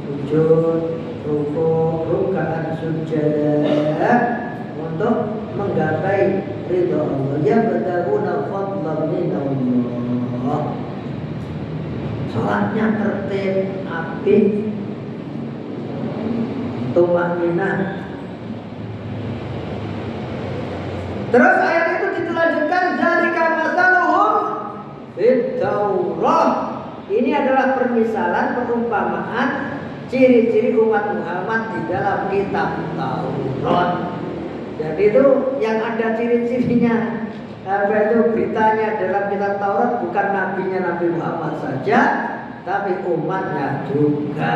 sujud, rukuk, ruk'an sujadan untuk menggapai ridha Allah. Yabtaguna fadlan minallah. Sholatnya tertib, apik, tumakninah. Terus ayat itu dilanjutkan, zalika masaluhum fit Taurah. Ini adalah permisalan perumpamaan ciri-ciri umat Muhammad di dalam kitab Taurat. Jadi itu yang ada ciri-cirinya. Apa itu beritanya dalam kitab Taurat bukan nabinya Nabi Muhammad saja, tapi umatnya juga.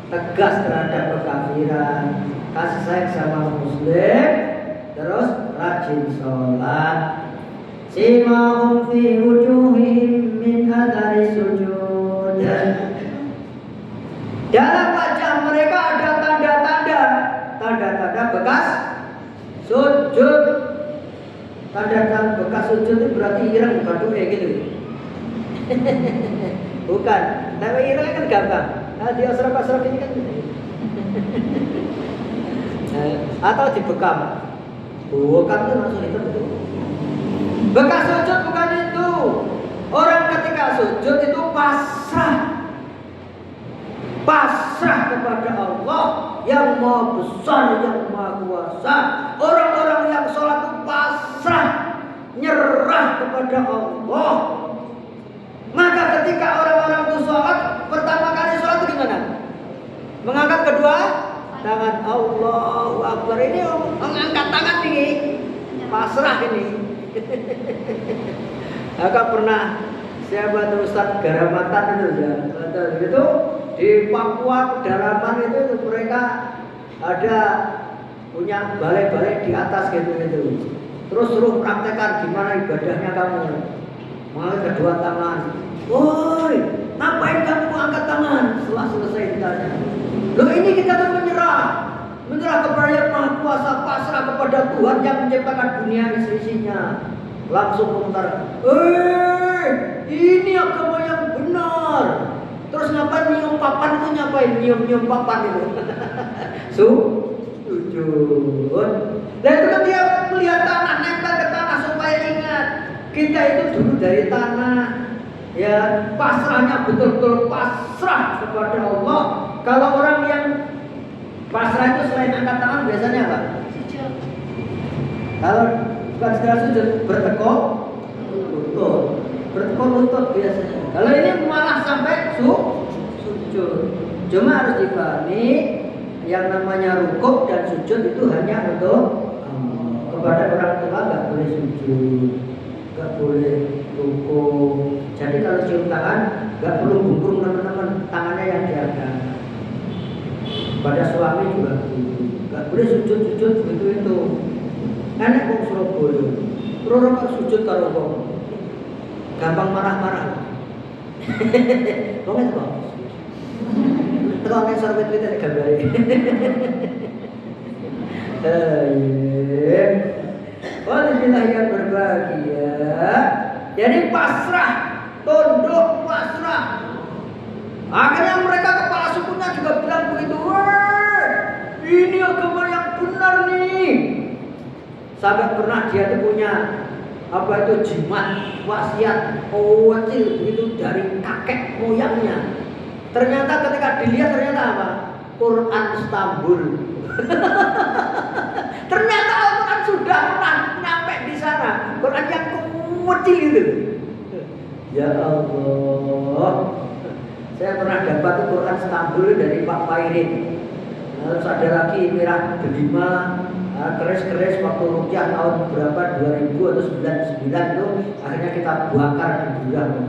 Tegas terhadap kekafiran, kasih sayang sama muslim, terus rajin sholat. Simahum fi wujuhihim min athari sujud. Dalam wajah mereka ada tanda-tanda bekas sujud. Tanda-tanda bekas sujud itu berarti ireng, bukan tuh kayak gitu. Bukan, tapi ireng kan gampang. Nah, di asraf-asraf ini kan atau dibekam. Bekam itu langsung itu betul. Bekas sujud bukan itu. Orang ketika sujud itu pasrah kepada Allah yang Maha Besar, yang Maha Kuasa. Orang-orang yang sholat itu pasrah, nyerah kepada Allah. Maka ketika orang-orang itu sholat, pertama kali sholat itu gimana? Mengangkat kedua tangan. Allahu Akbar. Ini mengangkat tangan ini pasrah ini. Maka pernah siapa tuh Ustaz Garamatan itu ya, itu di Papua pedalaman itu mereka ada punya balai-balai di atas gitu. Terus suruh praktekkan gimana ibadahnya kamu. Mengangkat kedua tangan. Woi, ngapain kamu angkat tangan? Setelah selesai ditanya. Loh, ini kita tuh menyerah kepada Yang Maha Kuasa, pasrah kepada Tuhan yang menciptakan dunia isinya. Langsung komentar, ini agama yang benar. Terus ngapain nyium papan itu, nyium papan itu? Sujud. Dan itu kan dia melihat tanah, nempel ke tanah supaya ingat kita itu dulu dari tanah. Ya, pasrahnya betul-betul pasrah kepada Allah. Kalau orang yang pasrah itu selain angkat tangan biasanya apa? Sujud. Kalau bukan segera sujud, bertekuk lutut biasanya. Kalau ini malah sampai sujud. Cuma harus dipahami yang namanya rukuk dan sujud itu hanya untuk kepada orang tua, nggak boleh sujud, nggak boleh rukuk. Jadi kalau cium tangan nggak perlu bungkung teman-teman, tangannya yang diangkat. Pada suami juga nggak boleh sujud begitu itu. Enak kok Surabaya, terus kok sujud karo kok, gampang marah-marah. Kok itu kok? Tekan nek sorbet itu ada gambare. Walhamdulillah yang berbahagia. Jadi pasrah, tunduk, pasrah. Akhirnya mereka kepala sukunya juga bilang begitu. Ini agama yang benar nih. Sampai pernah dia tuh punya apa itu jimat wasiat kecil begitu dari kakek moyangnya. Ternyata ketika dilihat ternyata apa? Quran Istanbul. Ternyata Al-Quran sudah pernah nyampe di sana. Quran yang kecil itu. Ya Allah. Saya pernah dapat Quran Istanbul dari Pak Pairin. Terus ada lagi Merah Delima, keris-keris waktu rupiah tahun berapa 2000 atau 99 itu akhirnya kita bakar di bulan.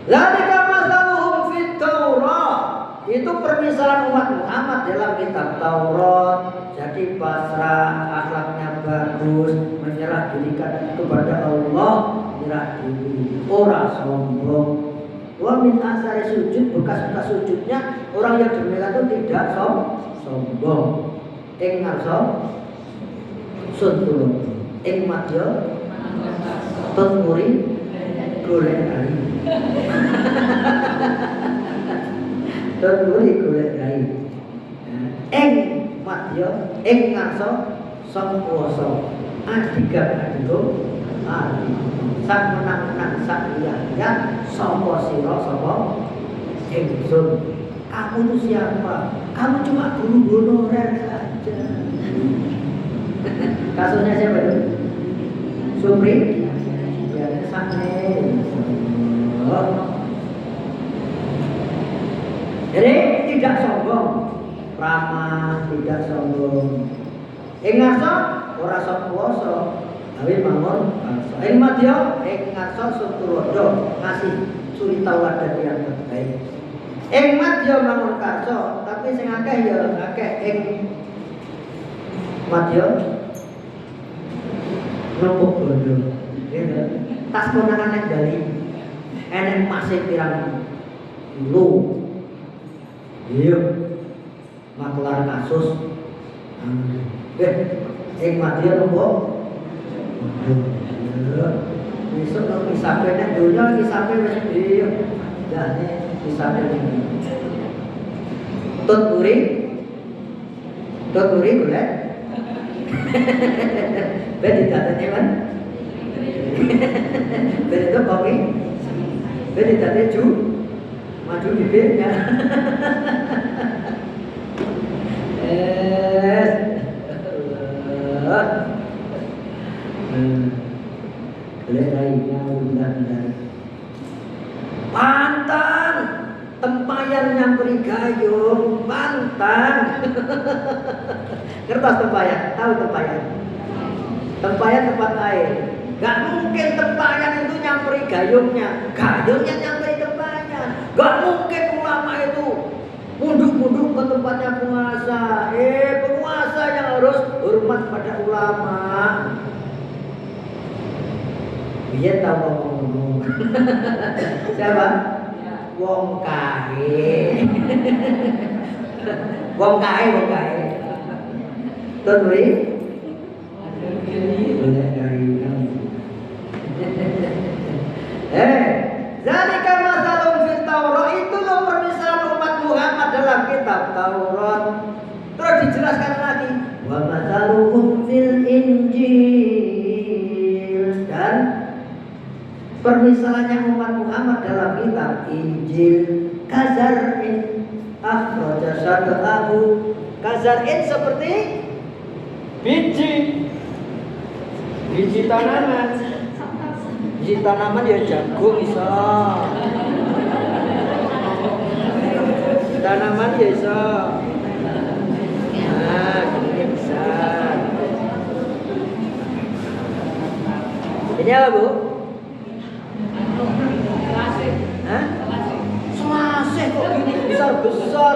Zalika masaluhum fit Taurat. Itu permisalan umat Muhammad dalam kitab Taurat. Jadi pasrah, akhlaknya bagus, menyerah diri kepada Allah, menyerah diri, ora sombong. Wa min asari sujud, bekas-bekas sujudnya orang yang demikian itu tidak sombong. Ing ngarsa suntul, ing madya tutmuri golek rai. Tutmuri golek rai. Ing madya ing ngarsa sang kuwasa adiga-adigo sak menang-menang sak liya-liya sapa sira sapa ingsun. Kamu itu siapa? Kamu cuma guru honorer saja. Kasusnya siapa itu? Supri? Ya, Jadi tidak sombong, ramah, tidak sombong. Ngarsa ora sok kuwasa, tapi mawon bangsa. Madya ngarsa suturodo ngasih suri tauladan yang terbaik. Madya mawon karsa, tapi sing akeh ya akeh madya numpuk bondo. Tas konangan nek Bali enek masih pirang lu. Iya, maklar kasus. Madya numpuk. Besok kalau kisahnya nek dunia kisahnya wis iya. Jane kisahnya ini. Tut buri boleh. Bedi datanya kan? Bedi itu kopi. Bedi datanya ju, maju bibirnya. Boleh lainnya ulang dari pantang, tempayan nyamperin gayung, pantang. Kertas tempayan, tahu tempayan? Tempayan tempat air. Gak mungkin tempayan itu nyamperin gayungnya, gayungnya nyamperin tempayan. Gak mungkin ulama itu munduk-munduk ke tempatnya penguasa. Penguasa yang harus hormat pada ulama. Dia tahu ngomong. Siapa? Wong kae. Wong kae. Turi. Boleh dari kamu. Zalika masalun fil Taurat, itu loh permisalan umat Muhammad dalam kitab Taurat. Terus dijelaskan lagi, wa masaluhum fil Injil, dan permisalannya umat Muhammad dalam kitab Injil. Kazar'in akhraja syata'ahu. Kazar'in seperti biji tanaman. Biji tanaman ya jagung bisa. Tanaman ya bisa. Nah, ini bisa. Ini apa, Bu? Hah? Selasih kok gini besar-besar.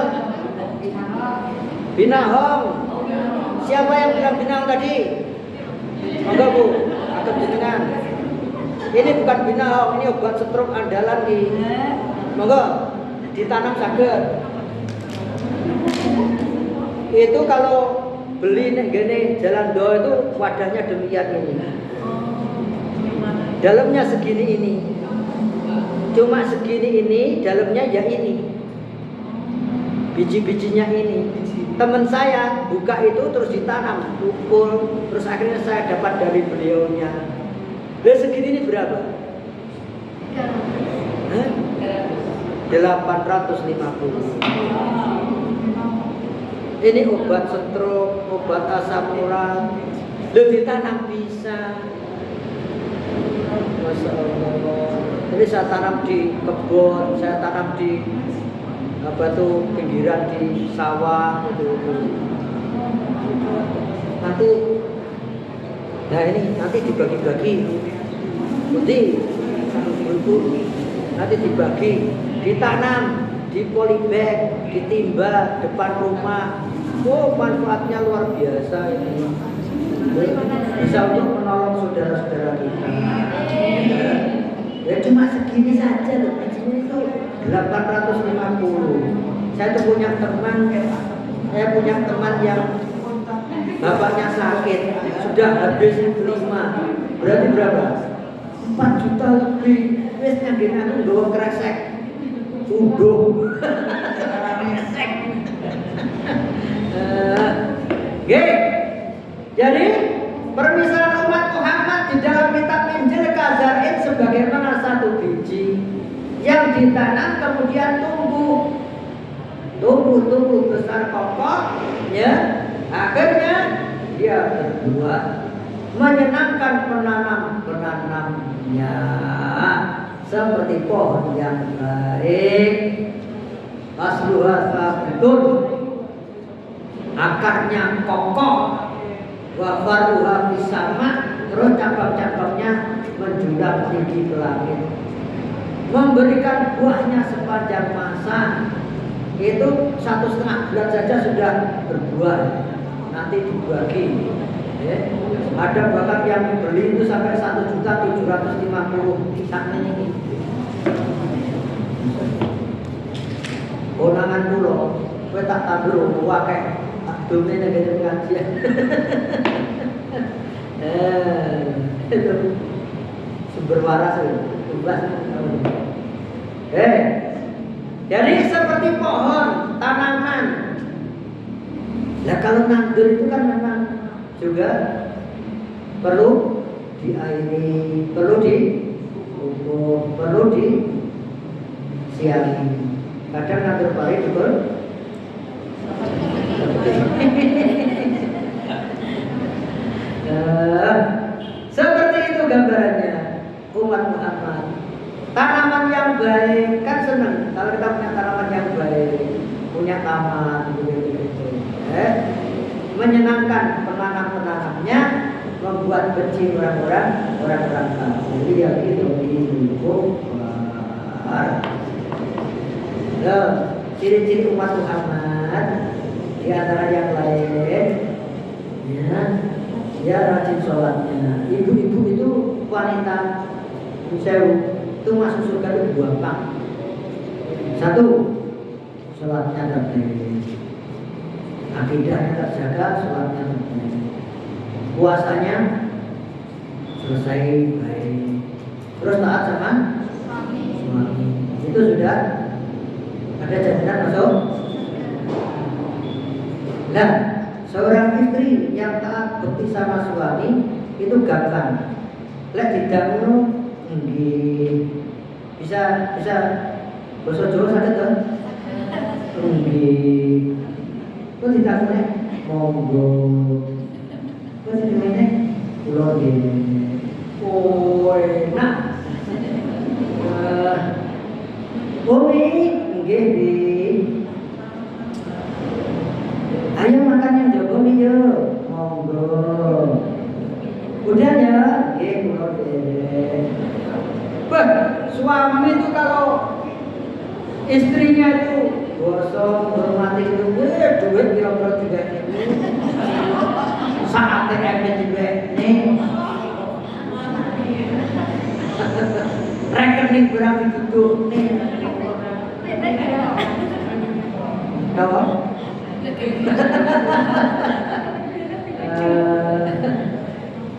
Binahong. Siapa yang bilang binahong tadi? Enggak, Bu, atau jenengan. Ini bukan binahong, ini obat stroke andalan di. Monggo ditanam saged. Itu kalau beli nek gene jalan do itu wadahnya demikian ini. Dalamnya segini ini. Cuma segini ini, dalamnya ya ini. Biji-bijinya ini. Teman saya buka itu terus ditanam, pukul, terus akhirnya saya dapat dari beliaunya. Lihat segini ini berapa? 850. Ini obat stroke, obat asam urat. Lihat ditanam bisa. Masya Allah. Jadi saya tanam di kebun, saya tanam di pinggiran di sawah itu. Nanti, nah ini nanti dibagi-bagi, putih, nanti dibagi, ditanam di polybag, ditimba depan rumah. Oh, manfaatnya luar biasa ini. Bisa untuk menolong saudara-saudara kita. Ya cuma segini saja loh, bijinya itu 850. Saya tuh punya teman yang bapaknya sakit, sudah habis 5. Berarti berapa? 4 juta lebih. Wes nyanggen aku nggawa kresek. Uduh. Kresek. Jadi permisalan umat Muhammad di dalam kitab Injil Kazar'in sebagaimana satu biji yang ditanam kemudian tumbuh besar kokoh, ya akhirnya dia berbuah. menyenangkan penanamnya seperti pohon yang baik. Asluha sabitun, akarnya kokoh, wa faruha fisama, terus cabang-cabangnya menjulang tinggi ke langit, memberikan buahnya sepanjang masa. Itu 1,5 bulan saja sudah berbuah, nanti dibagi. Ada bahkan yang beli itu sampai 1.750.000 sampai ini. Konangan pulau, kowe tak tabur wakai domene nek pengajian. Itu sumber waras bebas. Jadi seperti pohon, tanaman. Nah kalau nandur itu kan memang juga perlu diairi, perlu dipupuk, perlu disiangi. Kadang nandur pari betul. Seperti itu gambarannya umat Muhammad. Tanaman yang baik kan senang kalau kita punya tanaman yang baik, punya taman begitu. Menyenangkan penanamnya, membuat benci orang-orang kafir yang itu ciri-ciri umat Muhammad di antara yang lain, ya rajin sholatnya. Ibu-ibu itu wanita itu masuk surga itu gampang. 1, sholatnya terbaik, akidahnya terjaga, sholatnya terbaik, puasanya selesai baik, terus taat sama suami. Itu sudah ada jaminan masuk. Nah, seorang istri yang taat bekti sama suami itu gampang. Lek diganggu bisa basa Jawa saged to? Nggih. Kok ditangune monggo. Kok ditangune kula nggih. Oh, enak. Bumi nggih, Bi. Ayo makan yang jago nih yuk, monggo. Udah ya, kula nggih. Suami itu kalau istrinya itu gosong hormati itu duit kira-kira juga ini saat ATM juga nih rekening berapa itu nih apa?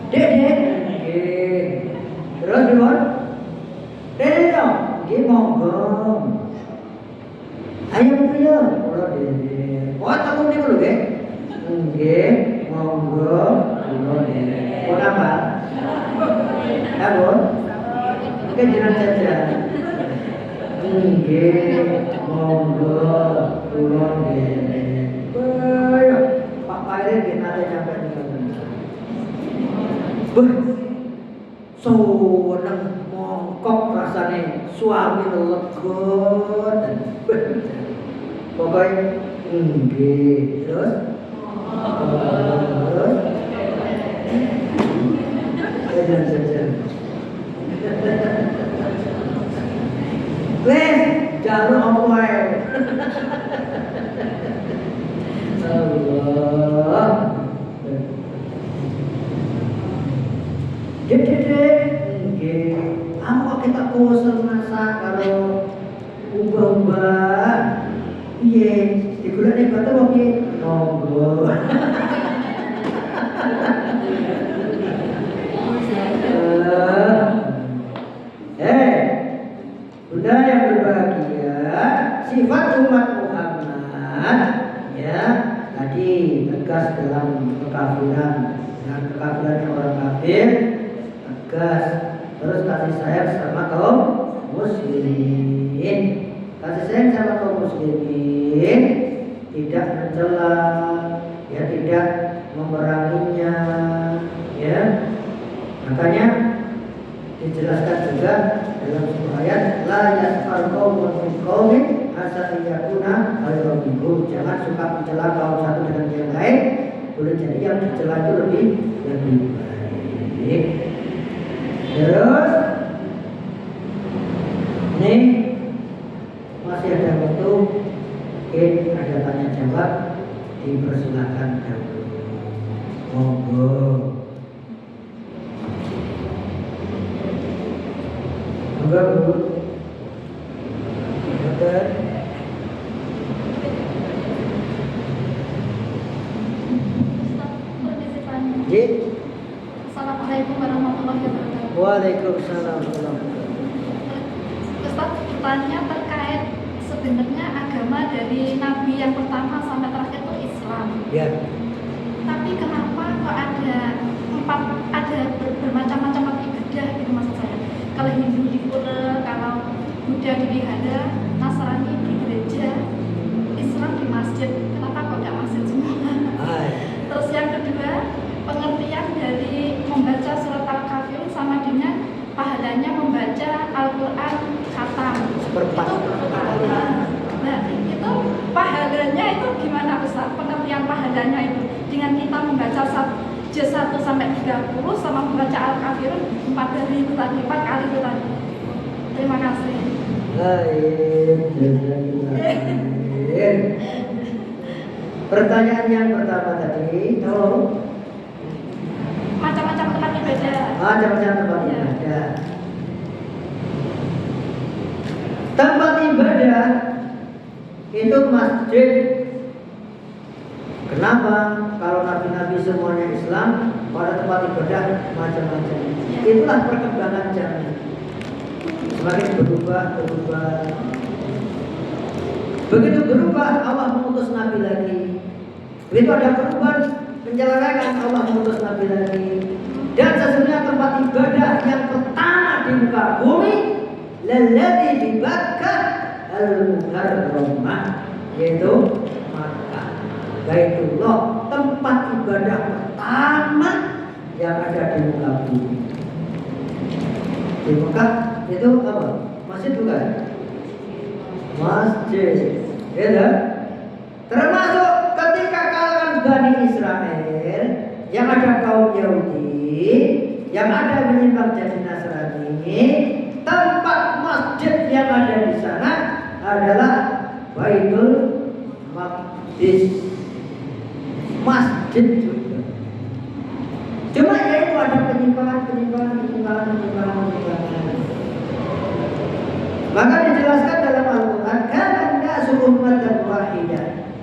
Dek terus gimana? Dede dong, dia monggo. Ayo priyo, kula dede. Oh, takon niku lho, nggih. Nggih, monggo, kula dede. Kok apa? Apa? Oke, jenengan saja. Nggih, monggo, kula dede. Ayo, Pak Paire nggih nate sampai niku. Seneng mongkok rasane suami lega dan pokoknya nggih terus jajan wes jalur apa wae Allah Dede nggih apa kita bosen masak kalau ubah-ubah piye digoleki kate wong piye monggo Bunda yang berbahagia, sifat umat Muhammad ya tadi tegas dalam kekafiran dan kekafiran orang kafir tegas, terus kasih sayang sama kaum muslimin, kasih sayang sama kaum muslimin, tidak mencela, ya tidak memeranginya, ya Ya, makanya dijelaskan juga dalam sebuah ayat, la yasfar qaumun min qaumin asa yakuna khairan minhum. Jangan suka mencela kaum satu dengan yang lain, boleh jadi yang dicela itu lebih baik. Terus ini masih ada waktu, mungkin ada tanya jawab, dipersilakan dahulu. Monggo. Monggo Bu. Betul. Ji. Assalamualaikum warahmatullahi wabarakatuh. Waalaikumsalam warahmatullahi wabarakatuh. Ustaz, pertanyaan terkait sebenarnya agama dari Nabi yang pertama sampai terakhir itu Islam. Ya. Tapi kenapa kok ada bermacam-macam ibadah gitu maksud saya? Kalau Hindu di pura, kalau Buddha di wihara, Nasrani di gereja, Islam di masjid. Kenapa kok nggak masjid semua? Terus yang kedua, pengertian dari membaca surat Al-Kafirun sama dengan pahalanya membaca Al-Quran khatam. Seperempat. Nah, itu pahalanya itu gimana Ustaz? Pengertian pahalanya itu dengan kita membaca juz 1 sampai 30 sama membaca Al-Kafirun 4 hari itu tadi, 4 kali itu tadi. Terima kasih. Baik. Pertanyaan yang pertama tadi, tolong. Macam-macam tempat ibadah. Macam-macam tempat ibadah. Tempat ibadah itu masjid. Kenapa? Kalau nabi-nabi semuanya Islam, pada tempat ibadah macam-macam. Itulah perkembangan zaman. Semakin berubah. Begitu berubah, Allah mengutus nabi lagi. Begitu ada perubahan, penyelenggaraan, Allah mengutus nabi lagi. Dan sesungguhnya tempat ibadah yang pertama di muka bumi, lalladzi bi Bakkah al-Mukarramah, yaitu Makkah, Baitullah, tempat ibadah pertama yang ada di muka bumi. Di Mekah itu apa? Masjid bukan? Masjid. Ya, termasuk ketika kalangan Bani Israel yang ada kaum Yahudi, yang ada menyimpang jadi Nasrani, tempat masjid yang ada di sana adalah Baitul Maqdis. Masjid juga. Cuma ya itu ada penyimpangan. Maka dijelaskan dalam Al-Quran, kana an-nasu ummatan wahidah.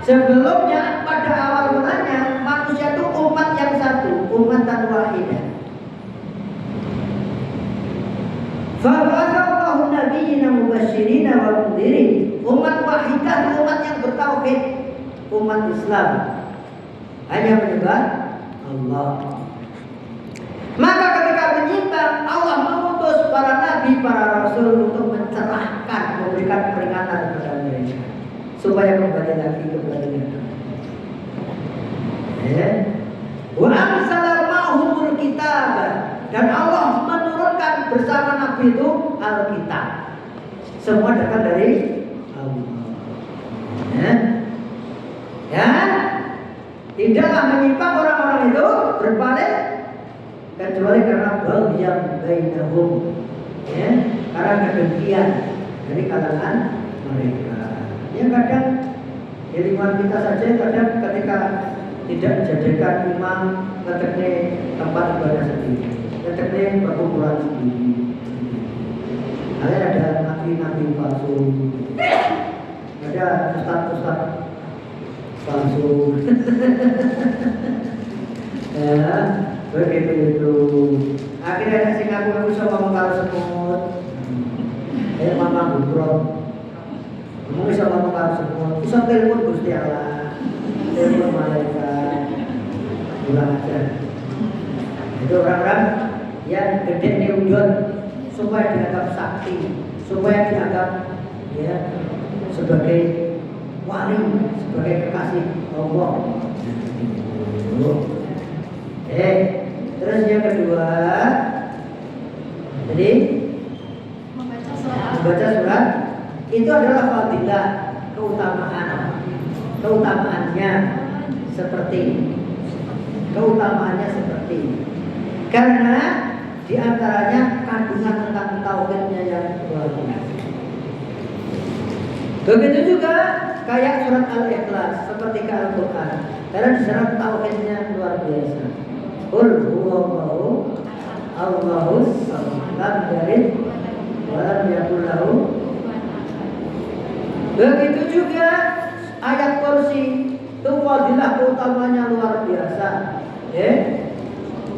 Sebelumnya pada awal mulanya manusia itu umat yang satu, ummatan wahidah. Fa'allahu nabiyyina mubashshirina wa mundhirin. Umat wahidah itu umat yang bertauhid, umat Islam. Hanya menyembah Allah. Maka ketika menyimpang, Allah mengutus para nabi, para rasul untuk mencerahkan, memberikan peringatan kepada mereka supaya kembali lagi kepada Allah. Wa anzala ma'humul kitab, dan Allah menurunkan bersama nabi itu Alkitab. Semua datang dari Allah. Ya, tidaklah menyimpang orang-orang itu berpaling kecuali karena baghyan bainahum, ya, karena kebencian dari kalangan mereka. Ya kadang di lingkungan kita saja, kadang ketika tidak dijadikan imam, ketekne tempat ibadah sendiri, ketekne perkumpulan sendiri. Ada nabi-nabi palsu, ada ustaz-ustaz palsu. Ya, begitu itu. Akhirnya ada sing aku bisa ngomong karo semut. Mama bubrok. Kamu bisa ngomong karo semut. Bisa telepon Gusti Allah. Telepon malaikat. Pulang aja. Itu orang-orang yang gede diudon supaya dianggap sakti, supaya dianggap ya sebagai wali, sebagai kekasih Allah. Terus yang kedua, jadi Membaca surat itu adalah fadilah, keutamaannya seperti karena diantaranya kandungan tentang tauhidnya yang luar biasa. Begitu juga kayak surat Al-Ikhlas seperti Al-Quran, karena di surat tauhidnya luar biasa. Qul huwallahu Allahus samad lam yalid wa lam yakul lahu. Begitu juga ayat kursi itu fadilah utamanya luar biasa.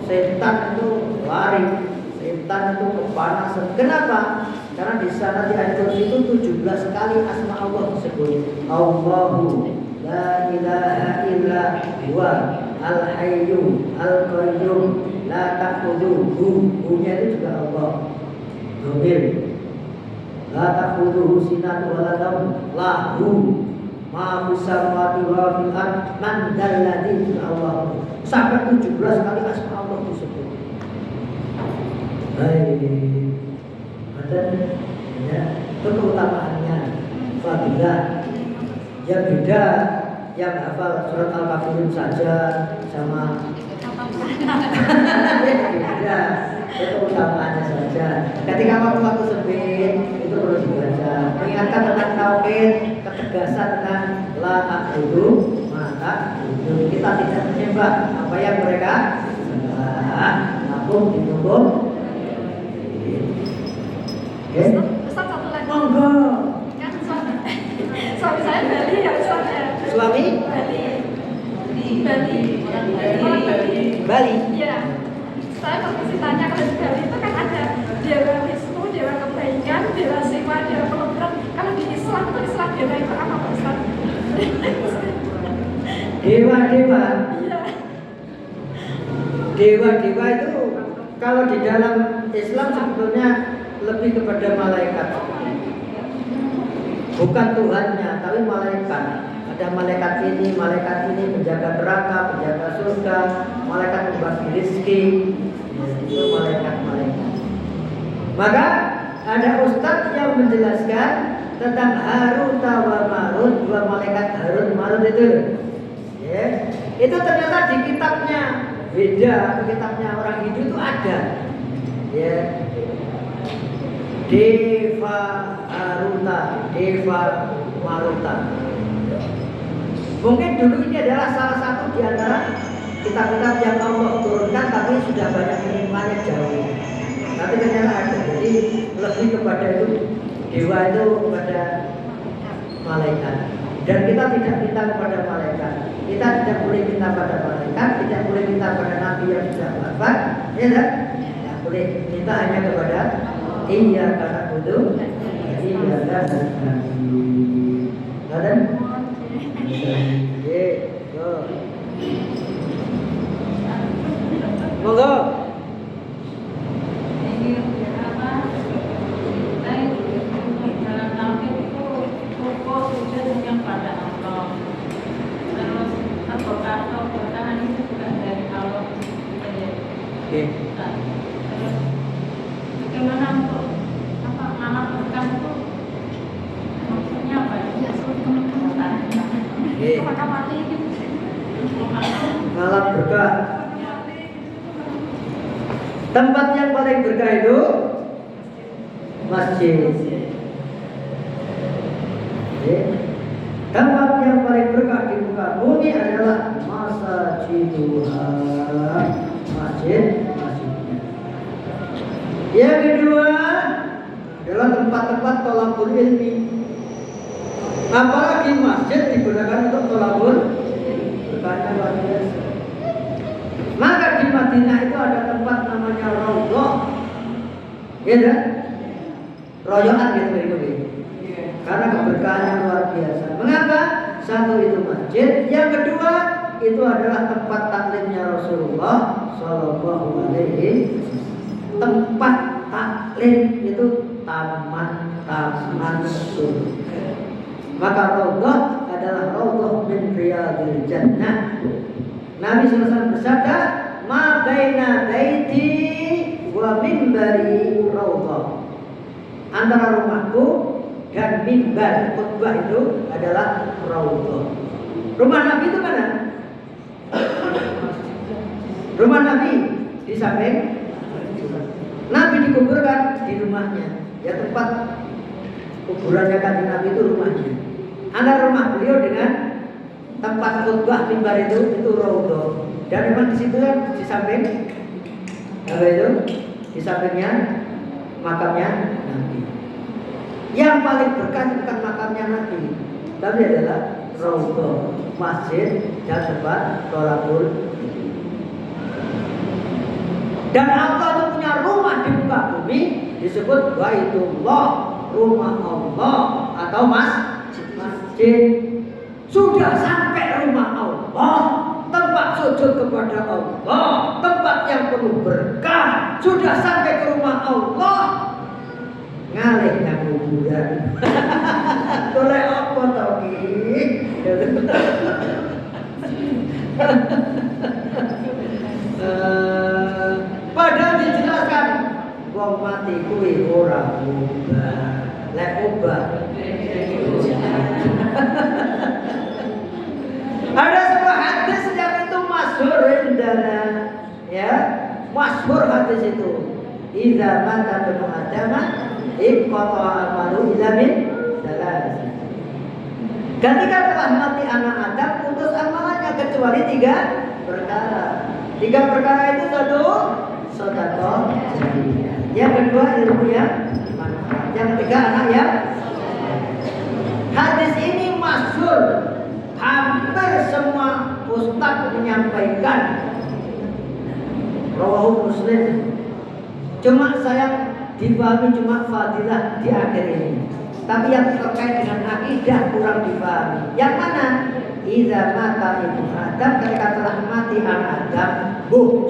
Setan itu lari, setan itu kepanasan. Kenapa? Karena di sana di ayat kursi itu 17 kali asma Allah disebut. Allahu la ilaha illa huwa al-hayyu al-qayyum la ta'khudhuhu. Hu-nya itu juga Allah. Domir. La ta'khudhuhu sinatun wa la nawm lahu ma fis samawati wa fil ardh man dzalladzi Allah. Sampai 17 kali asma Allah disebut. Baik. Ya, itu keutamaannya fadilah. Yang beda yang hafal surat Al-Kafirun saja sama beda, itu keutamaannya saja. Ketika waktu sempit itu perlu dibaca, mengingatkan tentang tauhid, ketegasan tentang la a'budu maka itu kita tidak menyembah apa yang mereka sembah, namun didukung. Ustaz satu lagi. Monggo. Kan suami saya Bali ya Ustaz ya. Suami? Bali. Orang Bali. Bali. Iya. Saya pasti tanya kalau di Bali itu kan ada dewa Wisnu, dewa kebaikan, dewa Siwa, dewa peleburan. Kalau di Islam itu istilah dewa itu apa Pak Ustaz? Dewa-dewa. Iya. Dewa-dewa itu kalau di dalam Islam sebetulnya lebih kepada malaikat, bukan Tuhannya, tapi malaikat. Ada malaikat ini penjaga neraka, penjaga surga, malaikat pembagi rezeki, itu malaikat-malaikat. Maka ada ustadz yang menjelaskan tentang Harut wa Marut, dua malaikat Harut Marut itu. Ya, itu ternyata di kitabnya beda, kitabnya orang Hindu itu ada. Ya. Deva Haruta, Deva Maruta. Mungkin dulu ini adalah salah satu di antara kitab-kitab yang Allah turunkan, tapi sudah banyak kirimannya jauh. Tapi ternyata ada. Jadi lebih kepada itu dewa itu kepada malaikat. Dan kita tidak minta kepada malaikat. Kita tidak boleh minta pada malaikat, tidak boleh minta pada nabi yang sudah wafat, ya kan? Tidak boleh minta hanya kepada iya karena butuh iya karena ada monggo Bagaimana untuk amal berkah itu maksudnya apa ya? Kemakam itu. Malam berkah. Tempat yang paling berkah itu masjid. Tempat yang paling berkah di muka bumi adalah masjid. Yang kedua adalah tempat-tempat thalabul ilmi. Apalagi masjid digunakan untuk thalabul berkahnya luar biasa. Maka di Madinah itu ada tempat namanya Raudhah. Ya kan? Royoan gitu. Karena keberkahannya luar biasa. Mengapa? Satu itu masjid, yang kedua itu adalah tempat taklimnya Rasulullah Shallallahu Alaihi Wasallam. Tempat taklim itu taman surga. Maka Raudhah adalah Raudhah min riyadil jannah. Nabi SAW bersabda, ma baina baiti wa mimbari raudhah. Antara rumahku dan mimbar khutbah itu adalah raudhah. Rumah Nabi itu mana? Rumah Nabi di samping. Nabi dikuburkan di rumahnya. Ya, tempat kuburannya Kanjeng Nabi itu rumahnya. Antara rumah beliau dengan tempat khutbah mimbar itu raudhah. Dan memang di situ kan di samping apa itu? Di sampingnya makamnya Nabi. Yang paling berkah bukan makamnya Nabi, tapi adalah raudhah, masjid dan tempat tholaqul. Dan Allah itu punya rumah di muka bumi disebut Baitullah, rumah Allah atau masjid. Sudah sampai rumah Allah, tempat sujud kepada Allah, tempat yang penuh berkah, sudah sampai ke rumah Allah. Ngalih nang kuburan. Golek apa to iki? Padahal dijelaskan wong mati kuwi ora ubah. Lek ubah. Ada sebuah hadis yang itu masyhur indana, ya, masyhur hadis itu. Idza mata ibnu Adam iqta amalu illa min salas. Ketika telah mati anak Adam, putus amalannya kecuali 3 perkara. 3 perkara itu satu, sedekah jariyah. Yang kedua ilmu yang manfaat. Yang ketiga anak yang. Hadis ini masyhur. Hampir semua ustaz menyampaikan. Rawahu Muslim. Cuma saya dipahami cuma fadilah di akhir ini. Tapi yang terkait dengan akidah kurang dipahami. Yang mana? Idza mata ibnu Adam, ketika telah mati anak Adam,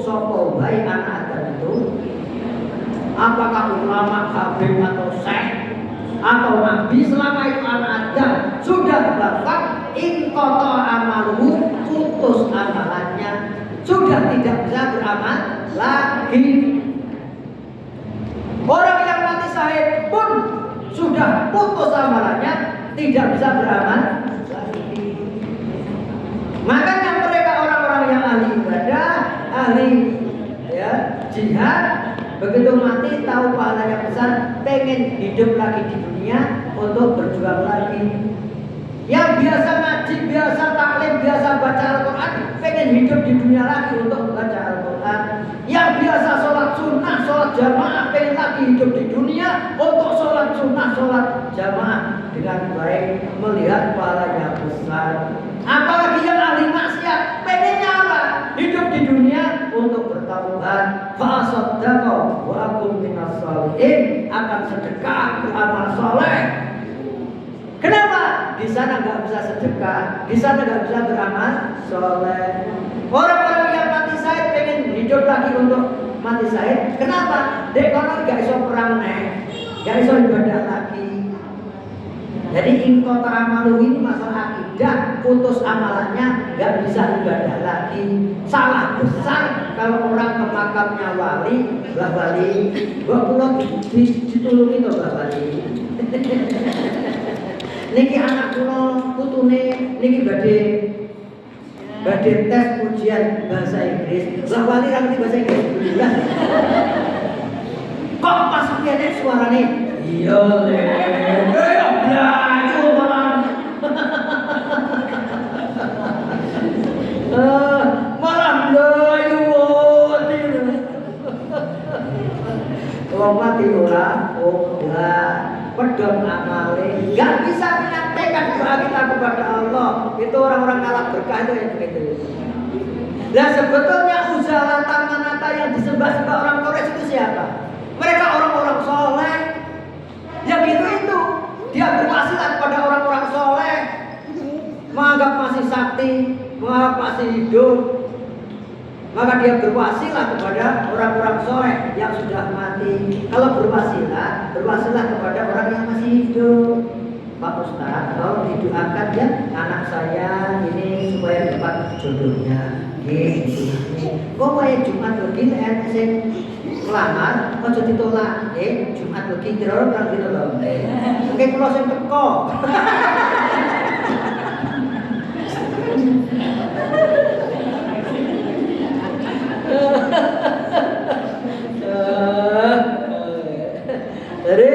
sapa wae anak Adam itu, apakah ulama, habib atau syekh atau nabi, selama itu anak Adam sudah wafat, inqata amaluhu, putus amalannya, sudah tidak bisa beramal lagi. Orang yang mati syahid pun sudah putus amalannya, tidak bisa beramal lagi. Makanya mereka orang-orang yang ahli ibadah, ahli jihad, begitu mati tahu pahalanya besar, pengen hidup lagi di dunia untuk berjuang lagi. Yang biasa ngaji, biasa taklim, biasa baca Al-Quran, pengen hidup di dunia lagi untuk baca Al-Quran. Yang biasa sholat sunnah, sholat jamaah, pengen lagi hidup di dunia untuk sholat sunnah, sholat jamaah dengan baik, melihat pahalanya besar. Apalagi yang ahli maksiat, pengennya apa? Hidup di dunia untuk bertaubat. Fa'asaddaqa wa akum minas shalihin, akan sedekah, beramal soleh. Kenapa? Di sana nggak bisa sedekah, di sana nggak bisa beramal soleh. Orang-orang yang mati syahid pengen hidup lagi untuk mati syahid. Kenapa? Dek kono nggak iso perang nih, nggak iso ibadah lagi. Jadi inqata amalu ini masalah akidah, putus amalannya, nggak bisa ibadah lagi. Salah besar kalau orang ke makamnya wali, Mbah Wali, Mbah kula ditulungi to Mbah Wali. Niki anak kula putune niki badhe tes ujian bahasa Inggris. Mbah Wali ra ngerti bahasa Inggris. Kok pas kene suarane? Iya le. Malah mlayu wong mati ora pedon amale, nggak bisa menyampaikan doa kita kepada Allah. Itu orang-orang kalah berkah itu yang begitu. Nah sebetulnya uzalata manata yang disembah-sembah orang Quraisy itu siapa? Mereka orang-orang soleh. Yang itu dia berwasilah kepada orang-orang soleh, menganggap masih sakti, menganggap masih hidup. Maka dia berwasilah kepada orang-orang soleh yang sudah mati. Kalau berwasilah kepada orang yang masih hidup. Pak Ustadz, tolong didoakan ya anak saya ini supaya dapat jodohnya. Gitu. Pokoknya Jumat lagi saya melamar, ojo ditolak. Jumat lagi kira-kira kan gitu loh. Oke, kalau saya teko. Jadi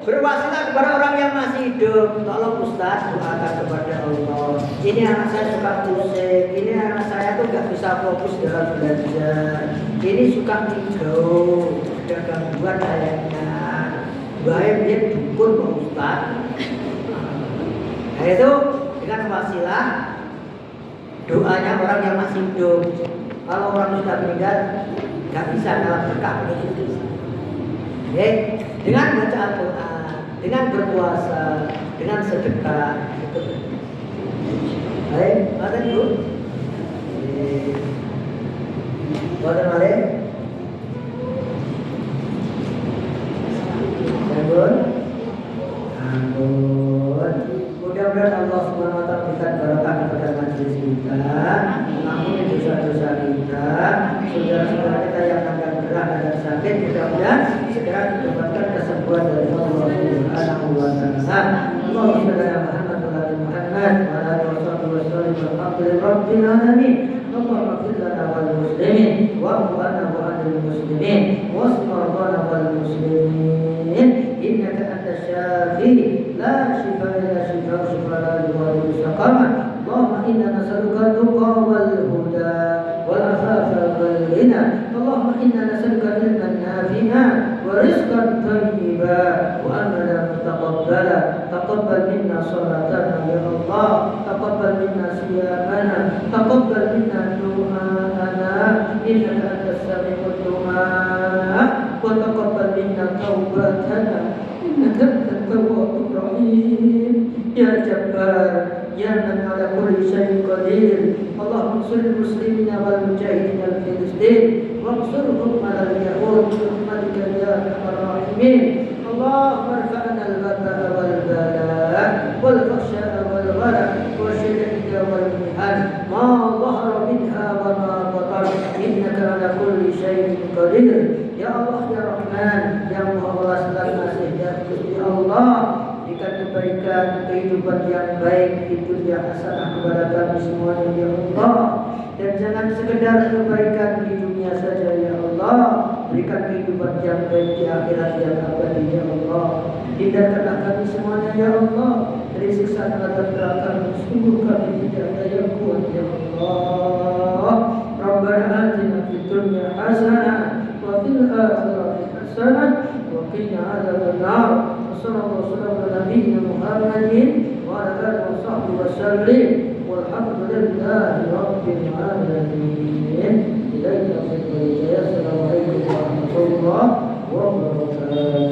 berwasilah kepada orang yang masih hidup. Tolong Ustaz doakan kepada Allah. Ini anak saya suka musik. Ini anak saya tuh gak bisa fokus dalam belajar. Ini suka tidur. Ada gangguan kayaknya. Baik dia dukun Pak Ustaz. Nah itu dengan wasilah doanya orang yang masih hidup. Kalau orang sudah meninggal gak bisa dalam berkah. Oke, dengan baca Al-Quran, dengan berpuasa, dengan sedekah, itu. Baik, ada dulu. Boleh boleh. Ampun, ampun. Mudah-mudahan Allah Subhanahu Wa Taala berikan barokah kepada majelis kita, mengampuni dosa-dosa kita, saudara-saudara kita yang akan berat dan sakit, mudah-mudahan segera mendapatkan kesembuhan dari Allah Subhanahu Wa Taala. Allahumma shalli ala Muhammad wa ala Muhammad wa ala alihi wasallam walhamdulillahi rabbil alamin. Allahumma ighfir lana wal muslimin wa'fu 'anna wa 'anil muslimin wasmi rabbana wal muslimin innaka antasy syafi la shifaa illa shifaa la yughadiru saqama. Allahumma inna nas'aluka tuqa wal huda wal afafa wal ghina. Allahumma inna nas'aluka ilman nafi'an wa rizqan thayyiban wa amalan mutaqabbala. Taqabbal minna salatana ya Allah, taqabbal minna siyamana, taqabbal minna du'aana innaka antas sami'ud du'a wa taqabbal minna taubatana innaka antat tawwabur rahim. Ya Jabbar, ya man ala kulli syai'in qadir. Allahumma ansuril muslimina wal mujahidin al Filistin wansurhum ala al-yahud birahmatika ya arhamar rahimin. Allahumma irfa'na al-bala'a wal bala'a wal fahsya'a wal ghala' wa syidda wal mihan ma dhahara minha wa ma batan innaka ala kulli syai'in qadir. Ya Allah ya Rahman, ya Maha Segala Kasih, ya Gusti Allah, berikan kebaikan, kehidupan yang baik di dunia hasanah kepada kami semuanya ya Allah. Dan jangan sekedar kebaikan di dunia saja ya Allah, berikan kehidupan yang baik di akhirat yang abadi ya Allah. Hindarkanlah kami semuanya ya Allah dari siksa neraka neraka. Sungguh kami tidak ada yang kuat ya Allah. Rabbana atina fid dunya hasanah wa fil akhirati hasanah wa qina adzabannar. Sallallahu alaihi wa sallam nabiyina Muhammadin wa ala alihi wa sahbihi wa sallim walhamdulillahi rabbil alamin. Assalamualaikum warahmatullahi wabarakatuh.